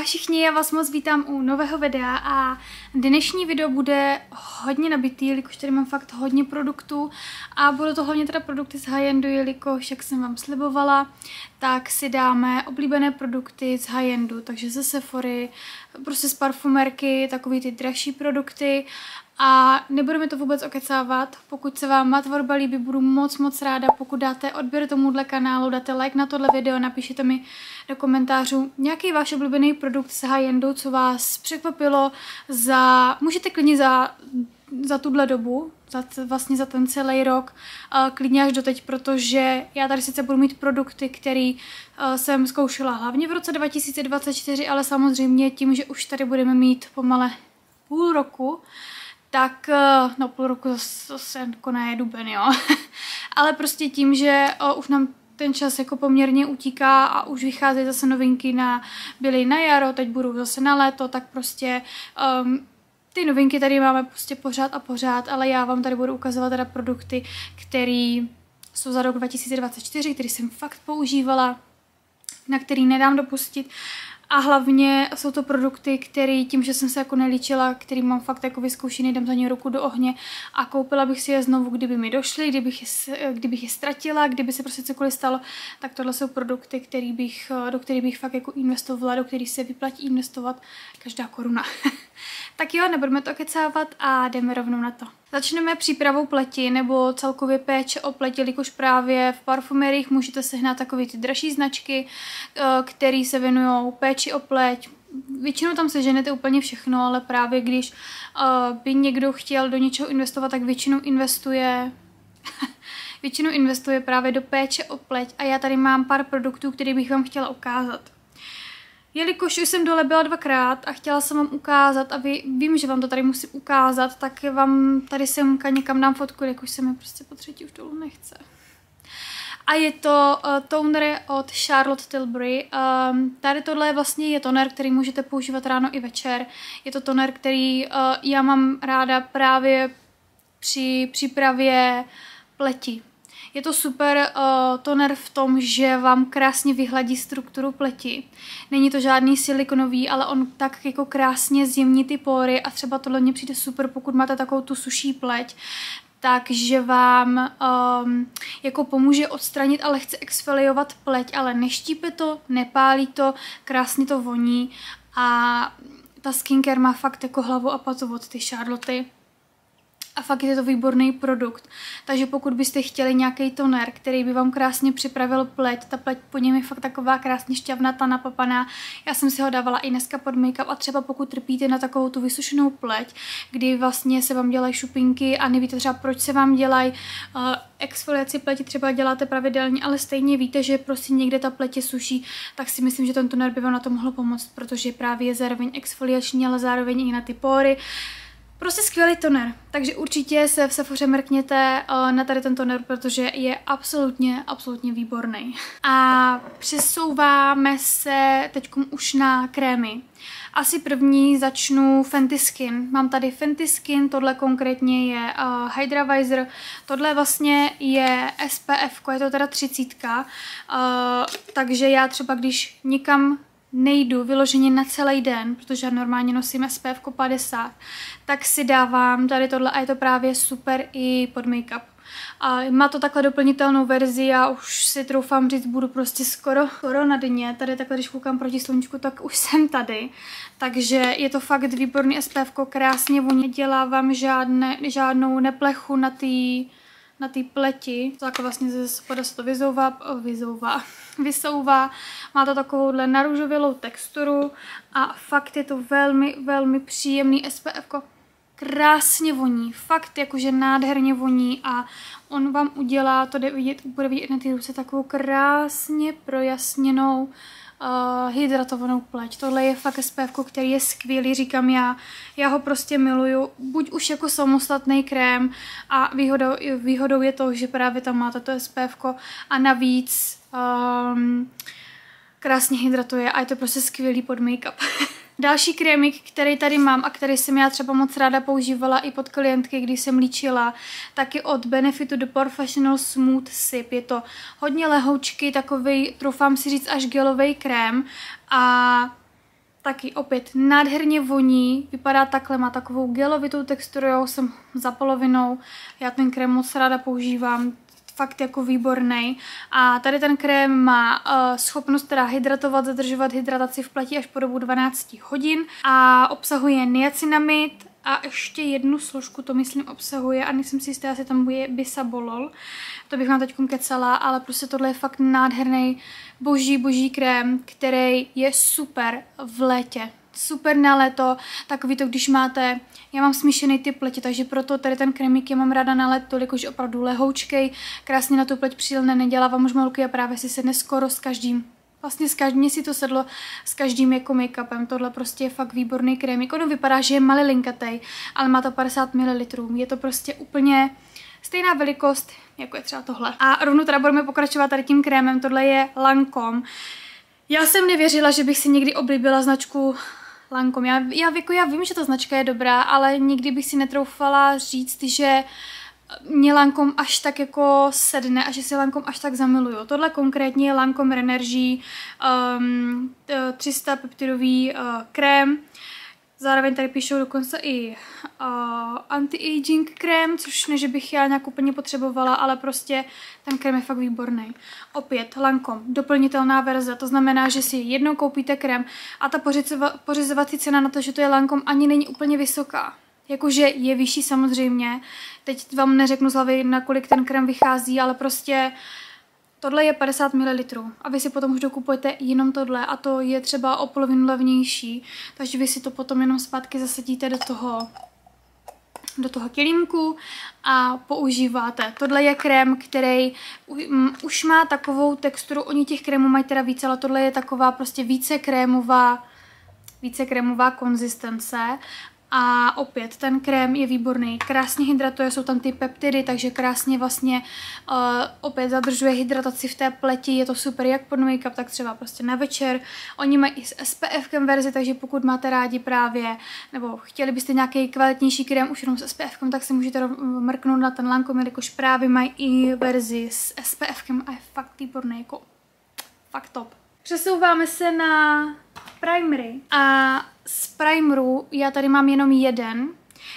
Ahoj všichni, já vás moc vítám u nového videa a dnešní video bude hodně nabitý, jelikož tady mám fakt hodně produktů a budou to hlavně teda produkty z high-endu, jelikož, jak jsem vám slibovala, tak si dáme oblíbené produkty z high-endu, takže ze Sephory, prostě z parfumerky, takový ty dražší produkty. A nebudeme to vůbec okecávat. Pokud se vám má tvorba líbí, budu moc ráda, pokud dáte odběr tomuhle kanálu, dáte like na tohle video, napíšete mi do komentářů nějaký váš oblíbený produkt z high-endu, co vás překvapilo můžete klidně za tuhle dobu, vlastně za ten celý rok, klidně až doteď, protože já tady sice budu mít produkty, které jsem zkoušela hlavně v roce 2024, ale samozřejmě tím, že už tady budeme mít pomale půl roku, tak, no půl roku zase jako ne duben, jo. Ale prostě tím, že už nám ten čas jako poměrně utíká a už vycházejí zase novinky byly na jaro, teď budou zase na léto, tak prostě ty novinky tady máme prostě pořád, ale já vám tady budu ukazovat teda produkty, které jsou za rok 2024, které jsem fakt používala, na který nedám dopustit. A hlavně jsou to produkty, které tím, že jsem se jako nelíčila, který mám fakt jako vyzkoušený, dám za ně ruku do ohně a koupila bych si je znovu, kdyby mi došly, kdybych je ztratila, kdyby se prostě cokoliv stalo, tak tohle jsou produkty, do kterých bych fakt jako investovala, do kterých se vyplatí investovat každá koruna. Tak jo, nebudeme to kecávat a jdeme rovnou na to. Začneme přípravou pleti nebo celkově péče o pleť, jelikož právě v parfumeriích můžete sehnat takové ty dražší značky, které se věnují péči o pleť. Většinou tam seženete úplně všechno, ale právě když by někdo chtěl do něčeho investovat, tak většinou investuje právě do péče o pleť a já tady mám pár produktů, které bych vám chtěla ukázat. Jelikož už jsem dole byla dvakrát a chtěla jsem vám ukázat a vím, že vám to tady musím ukázat, tak vám tady semka někam dám fotku, jakož se mi prostě po třetí už dolů nechce. A je to toner od Charlotte Tilbury. Tady tohle vlastně je toner, který můžete používat ráno i večer. Je to toner, který já mám ráda právě při přípravě pleti. Je to super toner v tom, že vám krásně vyhladí strukturu pleti. Není to žádný silikonový, ale on tak jako krásně zjemní ty pory a třeba tohle mně přijde super, pokud máte takovou tu suší pleť, takže vám jako pomůže odstranit a lehce exfoliovat pleť, ale neštípe to, nepálí to, krásně to voní a ta skincare má fakt jako hlavu a patu od ty Charlotte. A fakt je to výborný produkt. Takže pokud byste chtěli nějaký toner, který by vám krásně připravil pleť, ta pleť po něm je fakt taková krásně šťavnatá, napapaná. Já jsem si ho dávala i dneska pod make-up a třeba pokud trpíte na takovou tu vysušenou pleť, kdy vlastně se vám dělají šupinky a nevíte třeba proč se vám dělají, exfoliaci pleti třeba děláte pravidelně, ale stejně víte, že prostě někde ta pleť je suší, tak si myslím, že ten toner by vám na to mohl pomoct, protože právě je zároveň exfoliační, ale zároveň i na ty pory. Prostě skvělý toner, takže určitě se v Sephoře mrkněte na tady ten toner, protože je absolutně výborný. A přesouváme se teď už na krémy. Asi první začnu Fenty Skin. Mám tady Fenty Skin, tohle konkrétně je Hydra Visor, tohle vlastně je SPF, je to teda 30, takže já třeba když nikam nejdu vyloženě na celý den, protože já normálně nosím SPF 50, tak si dávám tady tohle a je to právě super i pod make-up. A má to takhle doplnitelnou verzi, já už si troufám říct, budu prostě skoro na dně, tady takhle, když koukám proti sluníčku, tak už jsem tady. Takže je to fakt výborný SPF, krásně voní, dělá vám žádnou neplechu na té pleti, tak vlastně ze spoda se to vysouvá, má to takovouhle narůžovělou texturu a fakt je to velmi příjemný SPF, krásně voní, fakt jakože nádherně voní a on vám udělá, to bude vidět na té ruce, takovou krásně projasněnou hydratovanou pleť. Tohle je fakt SPF, který je skvělý, říkám já ho prostě miluju, buď už jako samostatný krém a výhodou je to, že právě tam máte to SPF a navíc krásně hydratuje a je to prostě skvělý pod make-up. Další krémik, který tady mám a který jsem já třeba moc ráda používala i pod klientky, když jsem líčila, tak je od Benefitu The Professional Smooth Sip. Je to hodně lehoučký, takovej, troufám si říct, až gelový krém a Taky opět nádherně voní, vypadá takhle, má takovou gelovitou texturu, já jsem za polovinou, já ten krém moc ráda používám, fakt jako výborný. A tady ten krém má schopnost teda hydratovat, zadržovat hydrataci v pleti až po dobu 12 hodin a obsahuje niacinamid a ještě jednu složku to myslím obsahuje a nejsem si jistá, jestli tam bude bisabolol. To bych vám teď kecala, ale prostě tohle je fakt nádherný boží krém, který je super v létě. Super na léto, takový to, když máte, já mám smíšený typ pleti, takže proto tady ten krémík já mám ráda na léto, jakože opravdu lehoučkej, krásně na tu pleť přílné, nedělá vám žmolky a právě si sedne skoro s každým. Vlastně mně si to sedlo s každým jako make-upem, tohle prostě je fakt výborný krémík. Ono vypadá, že je malilinkatej, ale má to 50 ml. Je to prostě úplně stejná velikost, jako je třeba tohle. A rovnou teda budeme pokračovat tady tím krémem, tohle je Lancome. Já jsem nevěřila, že bych si někdy oblíbila značku Lancome. Já vím, že ta značka je dobrá, ale nikdy bych si netroufala říct, že mě Lancome až tak jako sedne a že si Lancome až tak zamiluju. Tohle konkrétně je Lancome Renergie 300 peptidový krém. Zároveň tady píšou dokonce i anti-aging krém, což ne, že bych já nějak úplně potřebovala, ale prostě ten krém je fakt výborný. Opět Lancome, doplnitelná verze, to znamená, že si jednou koupíte krém a ta pořizovací cena na to, že to je Lancome, ani není úplně vysoká. Jakože je vyšší samozřejmě, teď vám neřeknu z hlavy, na kolik ten krém vychází, ale prostě tohle je 50 ml a vy si potom už dokupujete jenom tohle a to je třeba o polovinu levnější, takže vy si to potom jenom zpátky zasadíte do toho kelímku a používáte. Tohle je krém, který už má takovou texturu, oni těch krémů mají teda více, ale tohle je taková prostě více krémová konzistence. A opět, ten krém je výborný, krásně hydratuje, jsou tam ty peptidy, takže krásně vlastně opět zadržuje hydrataci v té pleti, je to super jak pod make-up, tak třeba prostě na večer. Oni mají i s SPF-kem verzi, takže pokud máte rádi právě, nebo chtěli byste nějaký kvalitnější krém už jenom s SPF-kem, tak si můžete mrknout na ten Lancome, jakož právě mají i verzi s SPF-kem a je fakt výborný, jako fakt top. Přesouváme se na primery a z primerů já tady mám jenom jeden,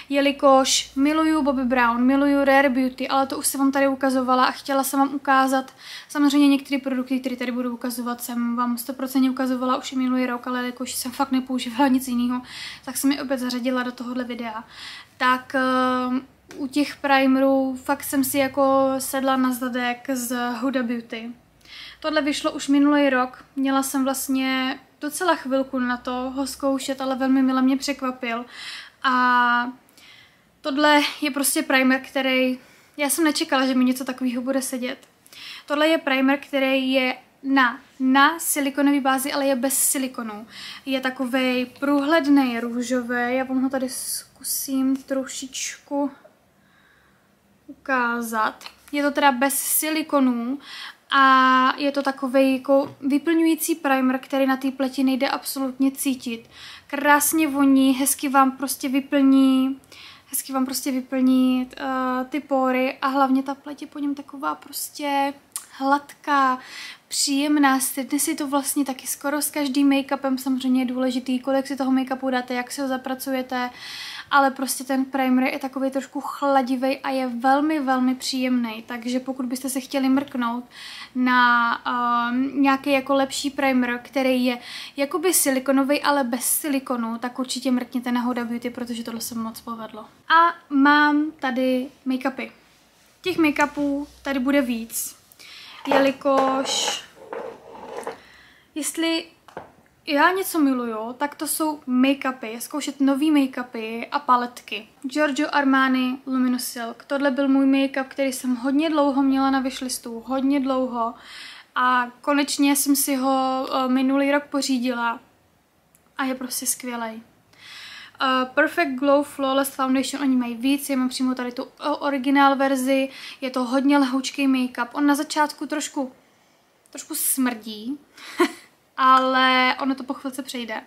jelikož miluju Bobbi Brown, miluju Rare Beauty, ale to už jsem vám tady ukazovala a chtěla jsem vám ukázat samozřejmě některé produkty, které tady budu ukazovat, jsem vám 100% ukazovala už i minulý rok, ale jelikož jsem fakt nepoužívala nic jiného, tak jsem je opět zařadila do tohohle videa. Tak u těch primerů fakt jsem si jako sedla na zadek z Huda Beauty. Tohle vyšlo už minulý rok, měla jsem vlastně docela chvilku na to ho zkoušet, ale velmi mile mě překvapil. A tohle je prostě primer, který, já jsem nečekala, že mi něco takového bude sedět. Tohle je primer, který je na silikonové bázi, ale je bez silikonu. Je takovej průhledný růžový, já vám ho tady zkusím trošičku ukázat. Je to teda bez silikonů a je to takovej jako vyplňující primer, který na té pleti nejde absolutně cítit. Krásně voní, hezky vám prostě vyplní ty pory a hlavně ta pleť je po něm taková prostě hladká, příjemná, stydne si to vlastně taky skoro s každým make-upem, samozřejmě je důležitý, kolik si toho make-upu dáte, jak si ho zapracujete, ale prostě ten primer je takový trošku chladivý a je velmi, velmi příjemný, takže pokud byste se chtěli mrknout na nějaký jako lepší primer, který je jakoby silikonový, ale bez silikonu, tak určitě mrkněte na Huda Beauty, protože tohle se moc povedlo. A mám tady make-upy. Těch make-upů tady bude víc, jelikož jestli já něco miluju, tak to jsou make-upy, zkoušet nový make-upy a paletky. Giorgio Armani Luminous Silk. Tohle byl můj make-up, který jsem hodně dlouho měla na wishlistu, hodně dlouho. A konečně jsem si ho minulý rok pořídila a je prostě skvělej. Perfect Glow Flawless Foundation, oni mají víc, já mám přímo tady tu originál verzi, je to hodně lehoučký make-up. On na začátku trošku smrdí, ale ono to po chvilce přejde.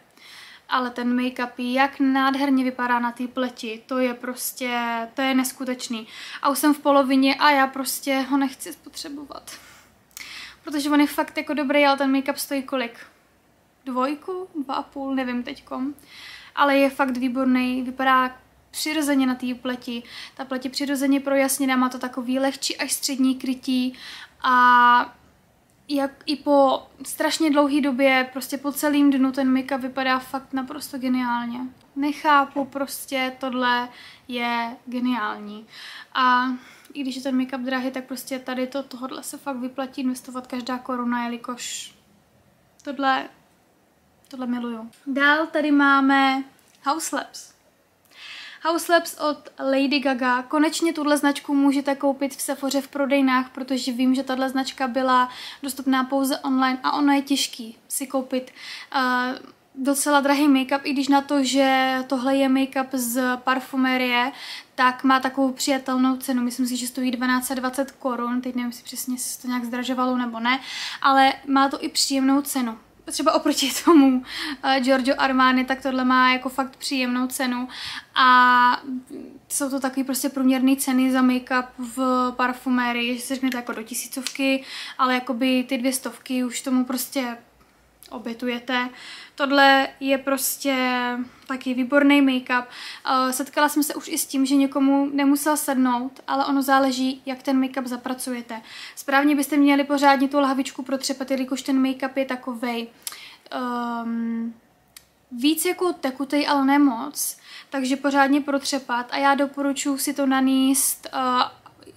Ale ten make-up, jak nádherně vypadá na té pleti, to je prostě, to je neskutečný. A už jsem v polovině a já prostě ho nechci spotřebovat. Protože on je fakt jako dobrý, ale ten make-up stojí kolik? 2, 2,5, nevím teďkom. Ale je fakt výborný, vypadá přirozeně na té pleti. Ta pleť je přirozeně projasněná, má to takový lehčí až střední krytí a jak i po strašně dlouhé době, prostě po celém dnu ten make-up vypadá fakt naprosto geniálně. Nechápu, prostě tohle je geniální. A i když je ten make-up drahý, tak prostě tady tohle se fakt vyplatí investovat každá koruna, jelikož tohle miluju. Dál tady máme Haus Labs. Haus Labs od Lady Gaga. Konečně tuhle značku můžete koupit v Sephoře v prodejnách, protože vím, že tahle značka byla dostupná pouze online a ono je těžký si koupit docela drahý make-up, i když na to, že tohle je make-up z parfumerie, tak má takovou přijatelnou cenu. Myslím si, že stojí 1220 korun, teď nevím, jestli přesně se to nějak zdražovalo nebo ne, ale má to i příjemnou cenu. Třeba oproti tomu Giorgio Armani, tak tohle má jako fakt příjemnou cenu a jsou to takový prostě průměrné ceny za make-up v parfumérii, že se řeknete jako do 1000, ale jakoby ty 200 už tomu prostě obětujete. Tohle je prostě taky výborný make-up. Setkala jsem se už i s tím, že někomu nemusel sednout, ale ono záleží, jak ten make-up zapracujete. Správně byste měli pořádně tu lahvičku protřepat, jelikož ten make-up je takovej víc jako tekutej, ale ne moc. Takže pořádně protřepat a já doporučuji si to nanést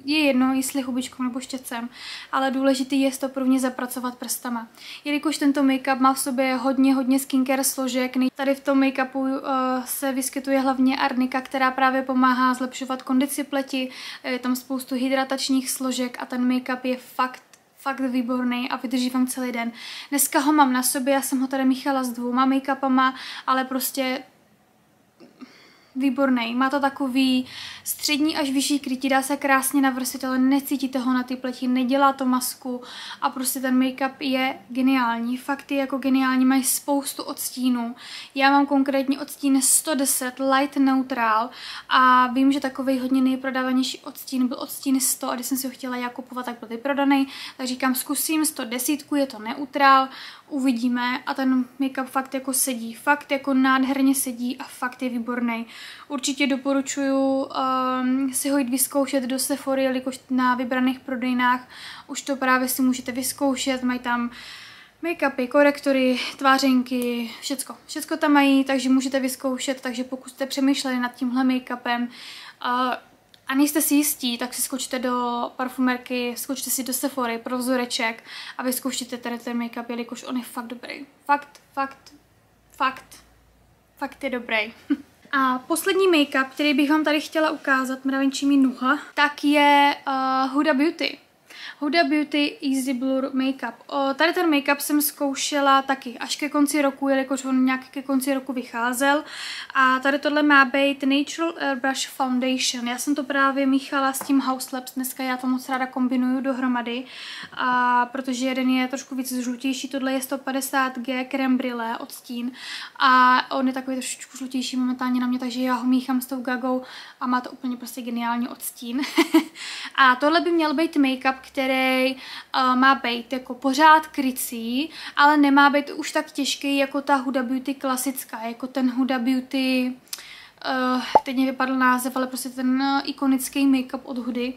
je jedno, jestli hubičkou nebo štětcem, ale důležitý je to prvně zapracovat prstama. Jelikož tento make-up má v sobě hodně skincare složek, tady v tom make-upu se vyskytuje hlavně arnika, která právě pomáhá zlepšovat kondici pleti, je tam spoustu hydratačních složek a ten make-up je fakt výborný a vydrží vám celý den. Dneska ho mám na sobě, já jsem ho tady míchala s 2 make-upama, ale prostě výborný. Má to takový střední až vyšší krytí, dá se krásně navrstvit, ale necítíte ho na ty pleti, nedělá to masku a prostě ten make-up je geniální. Fakt je jako geniální, mají spoustu odstínů. Já mám konkrétně odstín 110 Light Neutral a vím, že takovej hodně nejprodávanější odstín byl odstín 100 a když jsem si ho chtěla já kupovat, tak byl vyprodaný, tak říkám, zkusím 110, je to neutrál, uvidíme a ten make-up fakt jako sedí, fakt jako nádherně sedí a fakt je výborný. Určitě doporučuji si ho jít vyzkoušet do Sephory, jelikož na vybraných prodejnách už to právě si můžete vyzkoušet, mají tam make-upy, korektory, tvářenky, všecko tam mají, takže můžete vyzkoušet, takže pokud jste přemýšleli nad tímhle make-upem a nejste si jistí, tak si skočte do parfumerky, skočte si do Sephory pro vzoreček a vyzkoušíte tady ten make-up, jelikož on je fakt dobrý. Fakt je dobrý. A poslední make-up, který bych vám tady chtěla ukázat, mravenčí mi nuha, tak je Huda Beauty. Huda Beauty Easy Blur Makeup. Tady ten make-up jsem zkoušela taky až ke konci roku, jelikož on nějak ke konci roku vycházel. A tady tohle má být Natural Airbrush Foundation. Já jsem to právě míchala s tím Haus Labs. Dneska já to moc ráda kombinuju dohromady, protože jeden je trošku víc žlutější. Tohle je 150G Creme Brûlée odstín a on je takový trošičku žlutější momentálně na mě, takže já ho míchám s tou Gagou a má to úplně prostě geniální odstín. A tohle by měl být make-up, který má být jako pořád krycí, ale nemá být už tak těžký jako ta Huda Beauty klasická, jako ten Huda Beauty, teď mě vypadl název, ale prostě ten ikonický make-up od Hudy,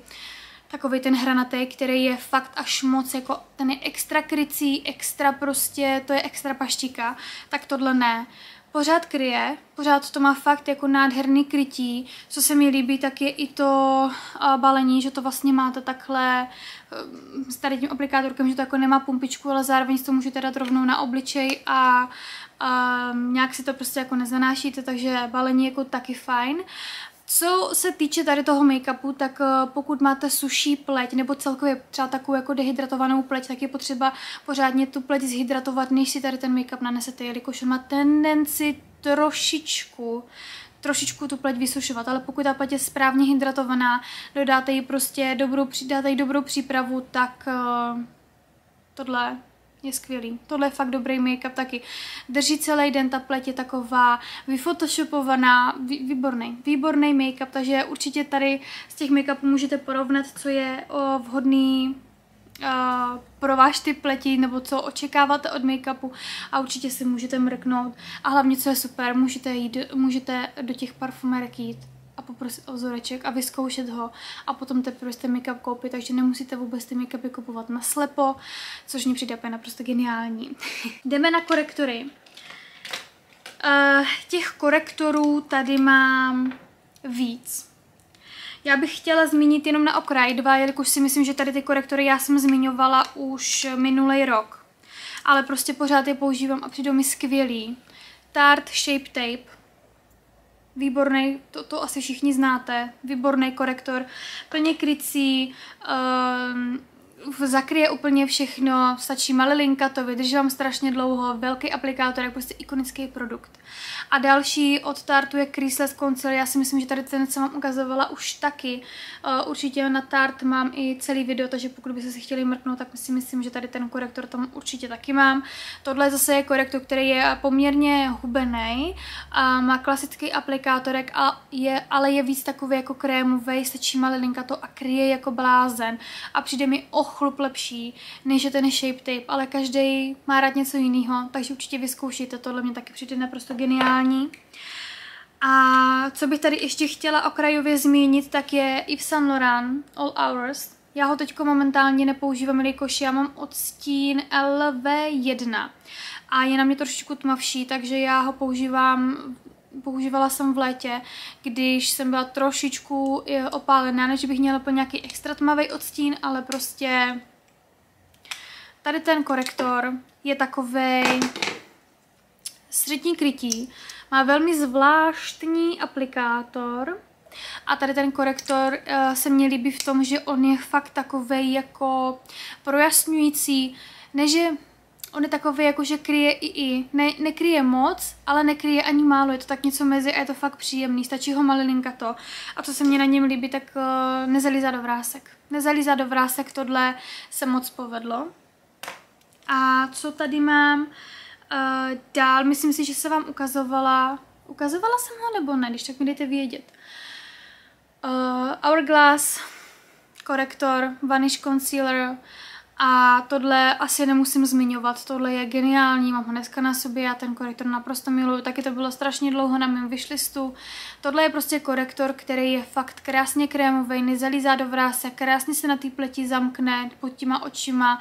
takovej ten hranatý, který je fakt až moc, jako ten je extra krycí, extra prostě, to je extra paštika, tak tohle ne. Pořád kryje, pořád to má fakt jako nádherný krytí. Co se mi líbí, tak je i to balení, že to vlastně máte takhle s tady tím aplikátorkem, že to jako nemá pumpičku, ale zároveň si to můžete dát rovnou na obličej a nějak si to prostě jako nezanášíte, takže balení jako taky fajn. Co se týče tady toho make-upu, tak pokud máte suší pleť nebo celkově třeba takovou jako dehydratovanou pleť, tak je potřeba pořádně tu pleť zhydratovat, než si tady ten make-up nanesete, jelikož on má tendenci trošičku tu pleť vysušovat, ale pokud ta pleť je správně hydratovaná, dodáte jí prostě dobrou přípravu, tak tohle je skvělý. Tohle je fakt dobrý make-up taky. Drží celý den, ta pleť je taková vyphotoshopovaná, výborný make-up, takže určitě tady z těch make-upů můžete porovnat, co je vhodný pro váš typ pleti, nebo co očekáváte od make-upu a určitě si můžete mrknout. A hlavně, co je super, můžete do těch parfumérek jít a poprosit o vzoreček a vyzkoušet ho a potom teprve jste make-up koupit, takže nemusíte vůbec ty make-upy kupovat naslepo, což mě přijde naprosto geniální. Jdeme na korektory. Těch korektorů tady mám víc. Já bych chtěla zmínit jenom na okraj 2, jelikož si myslím, že tady ty korektory já jsem zmiňovala už minulý rok. Ale prostě pořád je používám a přijdou mi skvělý. Tarte Shape Tape. Výborný, to asi všichni znáte. Výborný korektor, plně krycí, zakryje úplně všechno, stačí malilinka, to vydrží vám strašně dlouho, velký aplikátor, je prostě ikonický produkt. A další od Tartu je Creaseless Concealer, já si myslím, že tady ten jsem vám ukazovala už taky. Určitě na Tarte mám i celý video, takže pokud byste si chtěli mrknout, tak si myslím, že tady ten korektor tam určitě taky mám. Tohle zase je korektor, který je poměrně hubený a má klasický aplikátorek, ale je víc takový jako krémový, stačí malilinka to a kryje jako blázen a přijde mi chlup lepší, než je ten Shape Tape, ale každý má rád něco jiného, takže určitě vyzkoušejte, tohle mě taky přijde naprosto geniální. A co bych tady ještě chtěla okrajově zmínit, tak je Yves Saint Laurent All Hours. Já ho teďko momentálně nepoužívám, jelikož já mám odstín LV1 a je na mě trošičku tmavší, takže já ho používala jsem v létě, když jsem byla trošičku opálená, než bych měla úplně nějaký extra tmavý odstín, ale prostě tady ten korektor je takovej střední krytí, má velmi zvláštní aplikátor a tady ten korektor se mně líbí v tom, že on je fakt takovej jako projasňující, neže on je takový, jako že kryje nekryje moc, ale nekryje ani málo, je to tak něco mezi a je to fakt příjemný, stačí ho malilinka to. A co se mně na něm líbí, tak nezalízá do vrásek. Nezalízá do vrásek, tohle se moc povedlo. A co tady mám dál, myslím si, že se vám ukazovala jsem ho nebo ne, když tak mi dejte vědět. Hourglass, korektor, Vanish Concealer, a tohle asi nemusím zmiňovat, tohle je geniální, mám ho dneska na sobě, já ten korektor naprosto miluju, taky to bylo strašně dlouho na mém wishlistu. Tohle je prostě korektor, který je fakt krásně krémový, nezalízá do vrásek, krásně se na té pleti zamkne pod těma očima,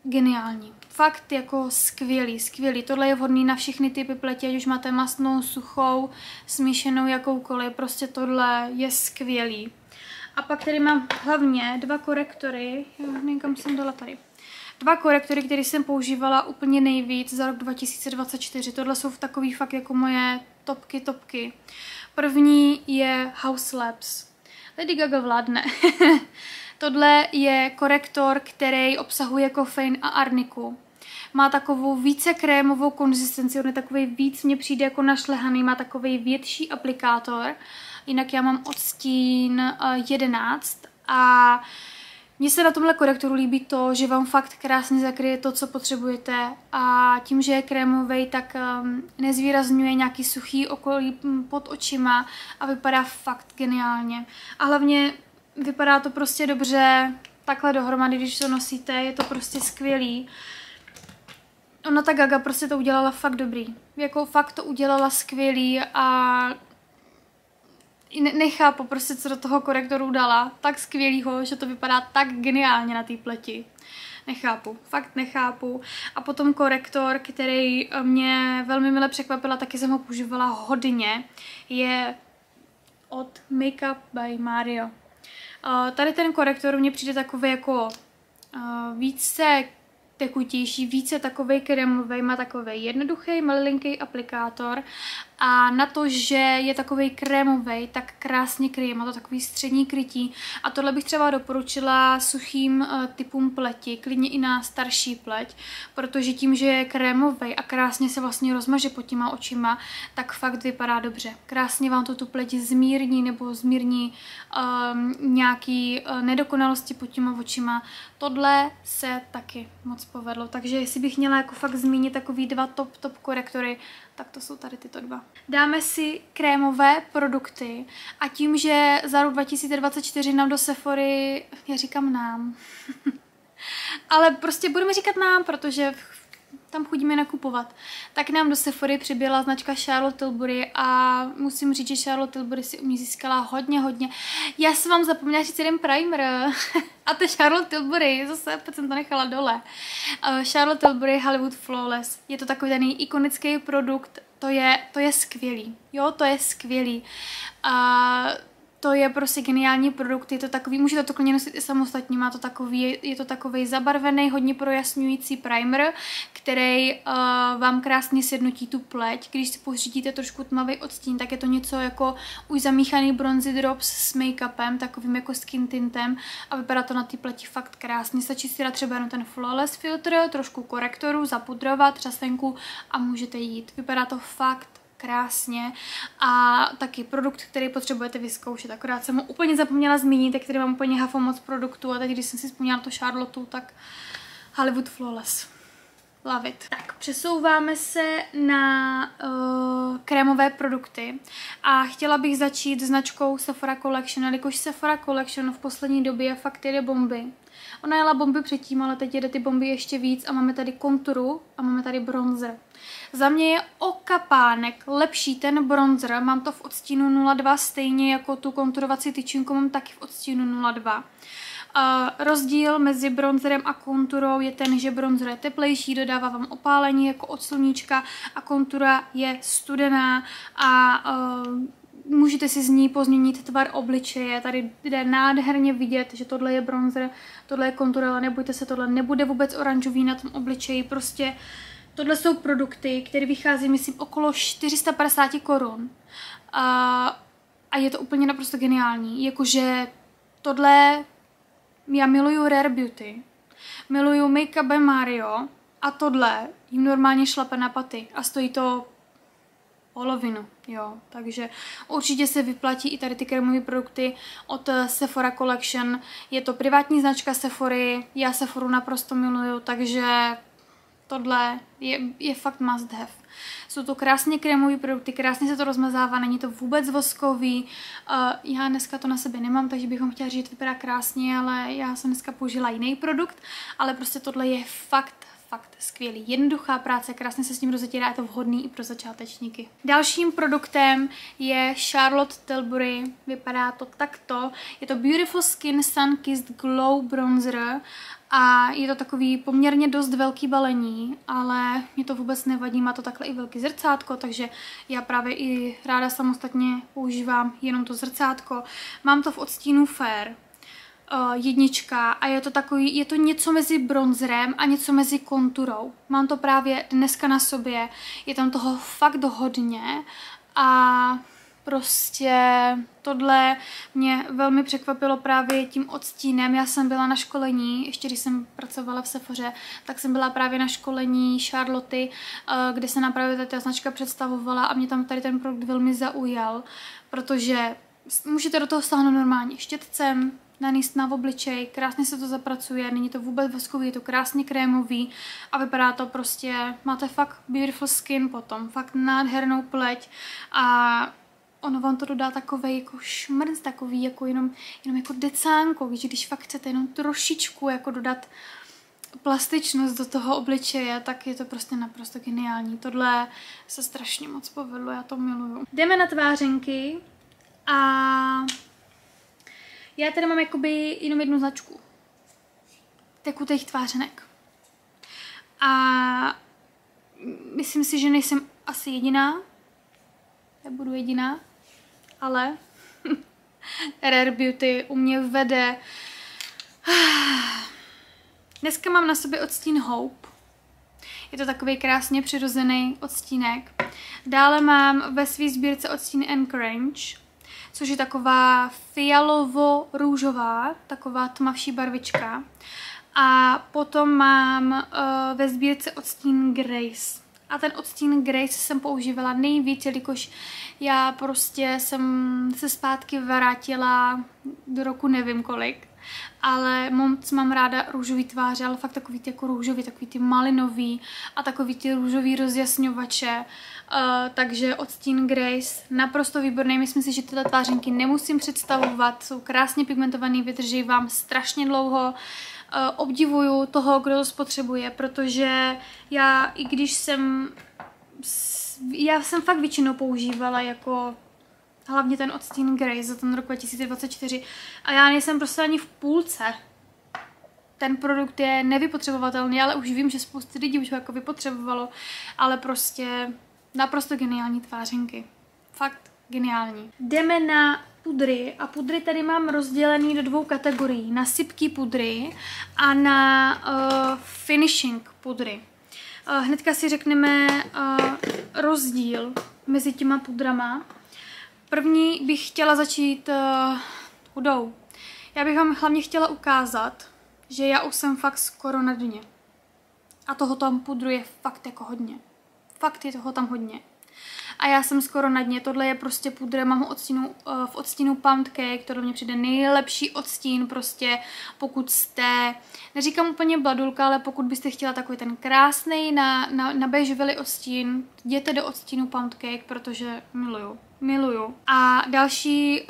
geniální. Fakt jako skvělý. Tohle je vhodný na všechny typy pleti, ať už máte mastnou, suchou, smíšenou, jakoukoliv, prostě tohle je skvělý. A pak tady mám hlavně 2 korektory, nevím, kam jsem dala tady. 2 korektory, které jsem používala úplně nejvíc za rok 2024. Tohle jsou takový fakt jako moje topky. První je House Labs. Lady Gaga vládne. Tohle je korektor, který obsahuje kofein a arniku. Má takovou více krémovou konzistenci, on je takový víc, mně přijde jako našlehaný, má takový větší aplikátor. Jinak já mám odstín 11 a mně se na tomhle korektoru líbí to, že vám fakt krásně zakryje to, co potřebujete a tím, že je krémovej, tak nezvýrazňuje nějaký suchý okolí pod očima a vypadá fakt geniálně. A hlavně vypadá to prostě dobře takhle dohromady, když to nosíte, je to prostě skvělý. Ona ta Gaga prostě to udělala fakt dobrý. Jako fakt to udělala skvělý a nechápu prostě, co do toho korektoru dala. Tak skvělýho, že to vypadá tak geniálně na té pleti. Fakt nechápu. A potom korektor, který mě velmi mile překvapila, taky jsem ho používala hodně, je od Makeup by Mario. Tady ten korektor mně přijde takový jako více tekutější, více takovej krémovej, má takovej jednoduchý, malilinký aplikátor a na to, že je takovej krémovej, tak krásně kryje, má to takový střední krytí a tohle bych třeba doporučila suchým typům pleti, klidně i na starší pleť, protože tím, že je krémovej a krásně se vlastně rozmaže pod těma očima, tak fakt vypadá dobře. Krásně vám to tu pleť zmírní nebo zmírní nějaký nedokonalosti pod těma očima. Tohle se taky moc povedlo, takže jestli bych měla jako fakt zmínit takový 2 top korektory, tak to jsou tady tyto 2. Dáme si krémové produkty a tím, že za rok 2024 nám do Sephory, já říkám nám, Ale prostě budeme říkat nám, protože tam chodíme nakupovat. Tak nám do Sephory přibyla značka Charlotte Tilbury a musím říct, že Charlotte Tilbury si u mě získala hodně. Já jsem vám zapomněla říct jeden primer. A to je Charlotte Tilbury, zase jsem to nechala dole. Charlotte Tilbury Hollywood Flawless. Je to takový daný ikonický produkt, to je skvělý. Jo, to je skvělý. To je prostě geniální produkt, je to takový, můžete to klidně nosit i samostatně, je to takový zabarvený, hodně projasňující primer, který vám krásně sjednotí tu pleť. Když si pořídíte trošku tmavý odstín, tak je to něco jako už zamíchaný bronzy drops s make-upem, takovým jako skin tintem a vypadá to na té pleti fakt krásně. Stačí si dát třeba jenom ten flawless filtr, trošku korektoru, zapudrovat, třasenku a můžete jít. Vypadá to fakt krásně a taky produkt, který potřebujete vyzkoušet. Akorát jsem ho úplně zapomněla zmínit, tak který mám úplně hafo moc produktů a teď, když jsem si vzpomněla to Charlotte, tak Hollywood Flawless. Love it. Tak, přesouváme se na krémové produkty a chtěla bych začít značkou Sephora Collection, jelikož Sephora Collection v poslední době fakt jede bomby. Ona jela bomby předtím, ale teď jede ty bomby ještě víc a máme tady konturu a máme tady bronzer. Za mě je o kapánek lepší ten bronzer, mám to v odstínu 02, stejně jako tu konturovací tyčinku mám taky v odstínu 02. Rozdíl mezi bronzerem a konturou je ten, že bronzer je teplejší, dodává vám opálení jako od sluníčka a kontura je studená a můžete si z ní pozměnit tvar obličeje. Tady jde nádherně vidět, že tohle je bronzer, tohle je kontura, ale nebojte se, tohle nebude vůbec oranžový na tom obličeji, prostě tohle jsou produkty, které vychází, myslím, okolo 450 korun. A je to úplně naprosto geniální. Jakože tohle, já miluju Rare Beauty, miluju Make Up by Mario a tohle jim normálně šlape na paty a stojí to polovinu, jo. Takže určitě se vyplatí i tady ty krémové produkty od Sephora Collection. Je to privátní značka Sephory, já Sephoru naprosto miluju, takže tohle je fakt must have. Jsou to krásně krémové produkty, krásně se to rozmazává, není to vůbec voskový. Já dneska to na sebe nemám, takže bych vám chtěla říct, že to vypadá krásně, ale já jsem dneska použila jiný produkt, ale prostě tohle je fakt skvělý. Jednoduchá práce, krásně se s ním rozetírá, je to vhodný i pro začátečníky. Dalším produktem je Charlotte Tilbury, vypadá to takto. Je to Beautiful Skin Sun Kissed Glow Bronzer a je to takový poměrně dost velký balení, ale mě to vůbec nevadí, má to takhle i velký zrcátko, takže já právě i ráda samostatně používám jenom to zrcátko. Mám to v odstínu Fair. Jednička a je to takový, je to něco mezi bronzerem a něco mezi konturou. Mám to právě dneska na sobě, je tam toho fakt hodně a prostě tohle mě velmi překvapilo právě tím odstínem. Já jsem byla na školení, ještě když jsem pracovala v Sephoře, tak jsem byla právě na školení Charlotte, kde se nám právě ta značka představovala a mě tam tady ten produkt velmi zaujal, protože můžete do toho sáhnout normálně štětcem, nanést na obličej, krásně se to zapracuje, není to vůbec voskový, je to krásně krémový a vypadá to prostě, máte fakt beautiful skin potom, fakt nádhernou pleť a ono vám to dodá takovej jako šmrnc, takový jako jenom jako decánko, když fakt chcete jenom trošičku jako dodat plastičnost do toho obličeje, tak je to prostě naprosto geniální. Tohle se strašně moc povedlo, já to miluju. Jdeme na tvářenky a já tady mám jakoby jenom jednu značku tekutých tvářenek. A myslím si, že nejsem asi jediná. Nebudu jediná, ale Rare Beauty u mě vede. Dneska mám na sobě odstín Hope. Je to takový krásně přirozený odstínek. Dále mám ve své sbírce odstín Encourage, což je taková fialovo-růžová, taková tmavší barvička. A potom mám ve sbírce odstín Grace. A ten odstín Grace jsem používala nejvíc, jelikož já prostě jsem se zpátky vrátila do roku nevím kolik. ale moc mám ráda růžový tváře, ale fakt takový ty jako růžový, takový ty malinový a takový ty růžový rozjasňovače. Takže odstín Grace naprosto výborný. Myslím si, že tyhle tvářenky nemusím představovat, jsou krásně pigmentovaný, vydrží vám strašně dlouho. Obdivuju toho, kdo to spotřebuje, protože já jsem fakt většinou používala jako hlavně ten odstín Grace za ten rok 2024 a já nejsem prostě ani v půlce. Ten produkt je nevypotřebovatelný, ale už vím, že spoustu lidí už ho jako vypotřebovalo, ale prostě naprosto geniální tvářenky. Fakt geniální. Jdeme na pudry a pudry tady mám rozdělený do dvou kategorií. Na sypký pudry a na finishing pudry. Hnedka si řekneme rozdíl mezi těma pudrama. První bych chtěla začít hudou. Já bych vám hlavně chtěla ukázat, že já už jsem fakt skoro na dně. A toho tam pudru je fakt jako hodně. Fakt je toho tam hodně. A já jsem skoro na dně. Tohle je prostě pudr, mám ho v odstínu Pound Cake, to do mě přijde nejlepší odstín, prostě pokud jste, neříkám úplně bladulka, ale pokud byste chtěla takový ten krásný na béžový odstín, jděte do odstínu Pound Cake, protože miluju. A další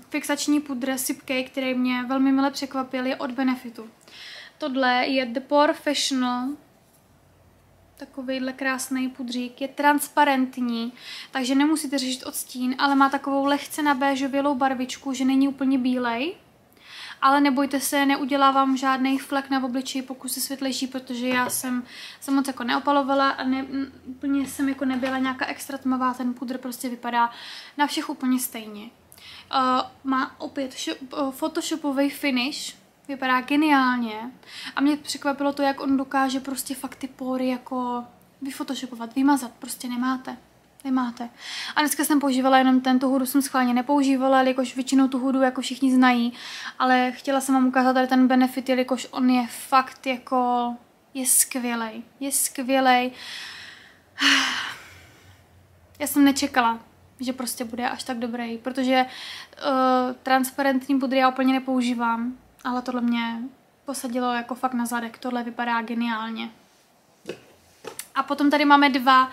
fixační pudr Sip Cake, který mě velmi mile překvapil, je od Benefitu. Tohle je The Professional. Takovýhle krásný pudřík, je transparentní, takže nemusíte řešit odstín, ale má takovou lehce nabéžovělou barvičku, že není úplně bílej. Ale nebojte se, neudělá vám žádný flek na obličeji, pokud se světlejší, protože já jsem moc jako neopalovala a úplně jsem jako nebyla nějaká extra tmavá, ten pudr prostě vypadá na všech úplně stejně. Má opět photoshopový finish, vypadá geniálně a mě překvapilo to, jak on dokáže prostě fakt ty pory jako vyfotoshopovat, vymazat, prostě nemáte. A dneska jsem používala jenom tu hudu, jsem schválně nepoužívala, jelikož většinou tu hudu jako všichni znají, ale chtěla jsem vám ukázat tady ten Benefit, jelikož on je fakt jako, je skvělej. Já jsem nečekala, že prostě bude až tak dobrý, protože transparentní pudry já úplně nepoužívám. Ale tohle mě posadilo jako fakt na zadek. Tohle vypadá geniálně. A potom tady máme dva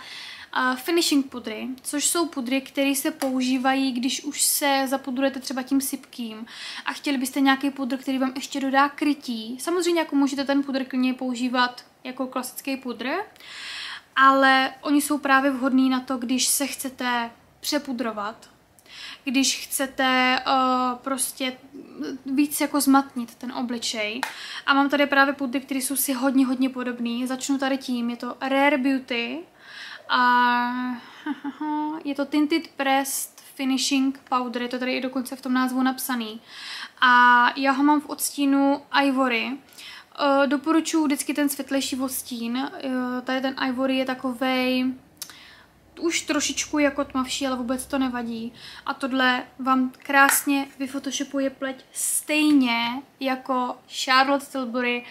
finishing pudry, což jsou pudry, které se používají, když už se zapudrujete třeba tím sypkým a chtěli byste nějaký pudr, který vám ještě dodá krytí. Samozřejmě jako můžete ten pudr klidně používat jako klasický pudr, ale oni jsou právě vhodní na to, když se chcete přepudrovat, když chcete prostě víc jako zmatnit ten obličej. A mám tady právě pudry, které jsou si hodně podobný. Začnu tady tím, je to Rare Beauty a je to Tinted Pressed Finishing Powder, je to tady i dokonce v tom názvu napsaný. A já ho mám v odstínu Ivory. Doporučuji vždycky ten světlejší odstín. Tady ten Ivory je takovej už trošičku jako tmavší, ale vůbec to nevadí. A tohle vám krásně vyfotoshopuje pleť stejně jako Charlotte Tilbury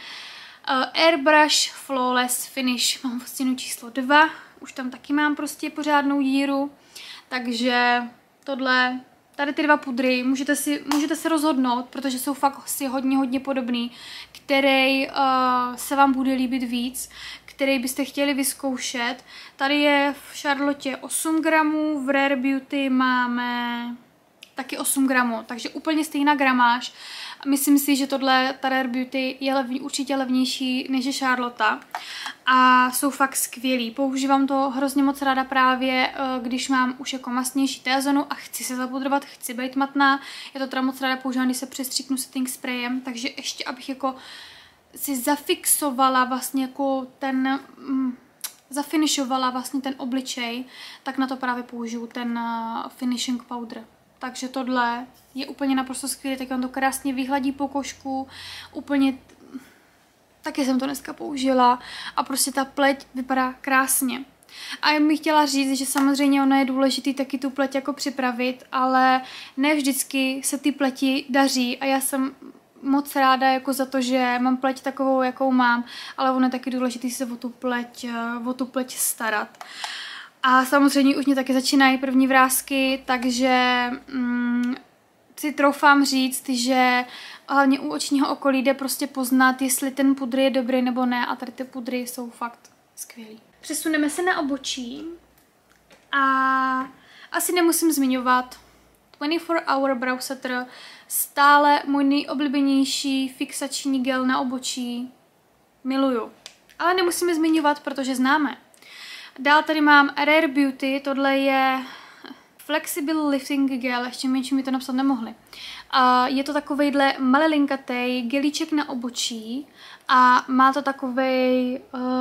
Airbrush Flawless Finish. Mám v odstínu číslo 2, už tam taky mám prostě pořádnou díru, takže tohle, tady ty dva pudry, můžete se rozhodnout, protože jsou fakt si hodně podobný, který se vám bude líbit víc, který byste chtěli vyzkoušet. Tady je v Charlotte 8 gramů, v Rare Beauty máme taky 8 gramů, takže úplně stejná gramáž. Myslím si, že tohle, ta Rare Beauty je určitě levnější než je Charlotte a jsou fakt skvělý. Používám to hrozně moc ráda právě, když mám už jako masnější T-zónu a chci se zapudrovat, chci být matná. Já to teda moc ráda používám, když se přestříknu setting sprayem, takže ještě abych jako si zafixovala vlastně jako ten, zafinišovala vlastně ten obličej, tak na to právě použiju ten finishing powder. Takže tohle je úplně naprosto skvělé, tak on to krásně vyhladí pokožku, úplně, taky jsem to dneska použila a prostě ta pleť vypadá krásně. A já bych chtěla říct, že samozřejmě ono je důležité taky tu pleť jako připravit, ale ne vždycky se ty pleti daří a já jsem moc ráda jako za to, že mám pleť takovou, jakou mám, ale ono je taky důležité se o tu pleť starat. A samozřejmě už mě taky začínají první vrásky, takže si troufám říct, že hlavně u očního okolí jde prostě poznat, jestli ten pudr je dobrý nebo ne a tady ty pudry jsou fakt skvělý. Přesuneme se na obočí a asi nemusím zmiňovat 24 Hour Brow Setter, stále můj nejoblíbenější fixační gel na obočí, miluju. Ale nemusíme zmiňovat, protože známe. Dál tady mám Rare Beauty, tohle je Flexible Lifting Gel, ještě menší mi to napsat nemohli. Je to takovejhle malilinkatej gelíček na obočí a má to takovej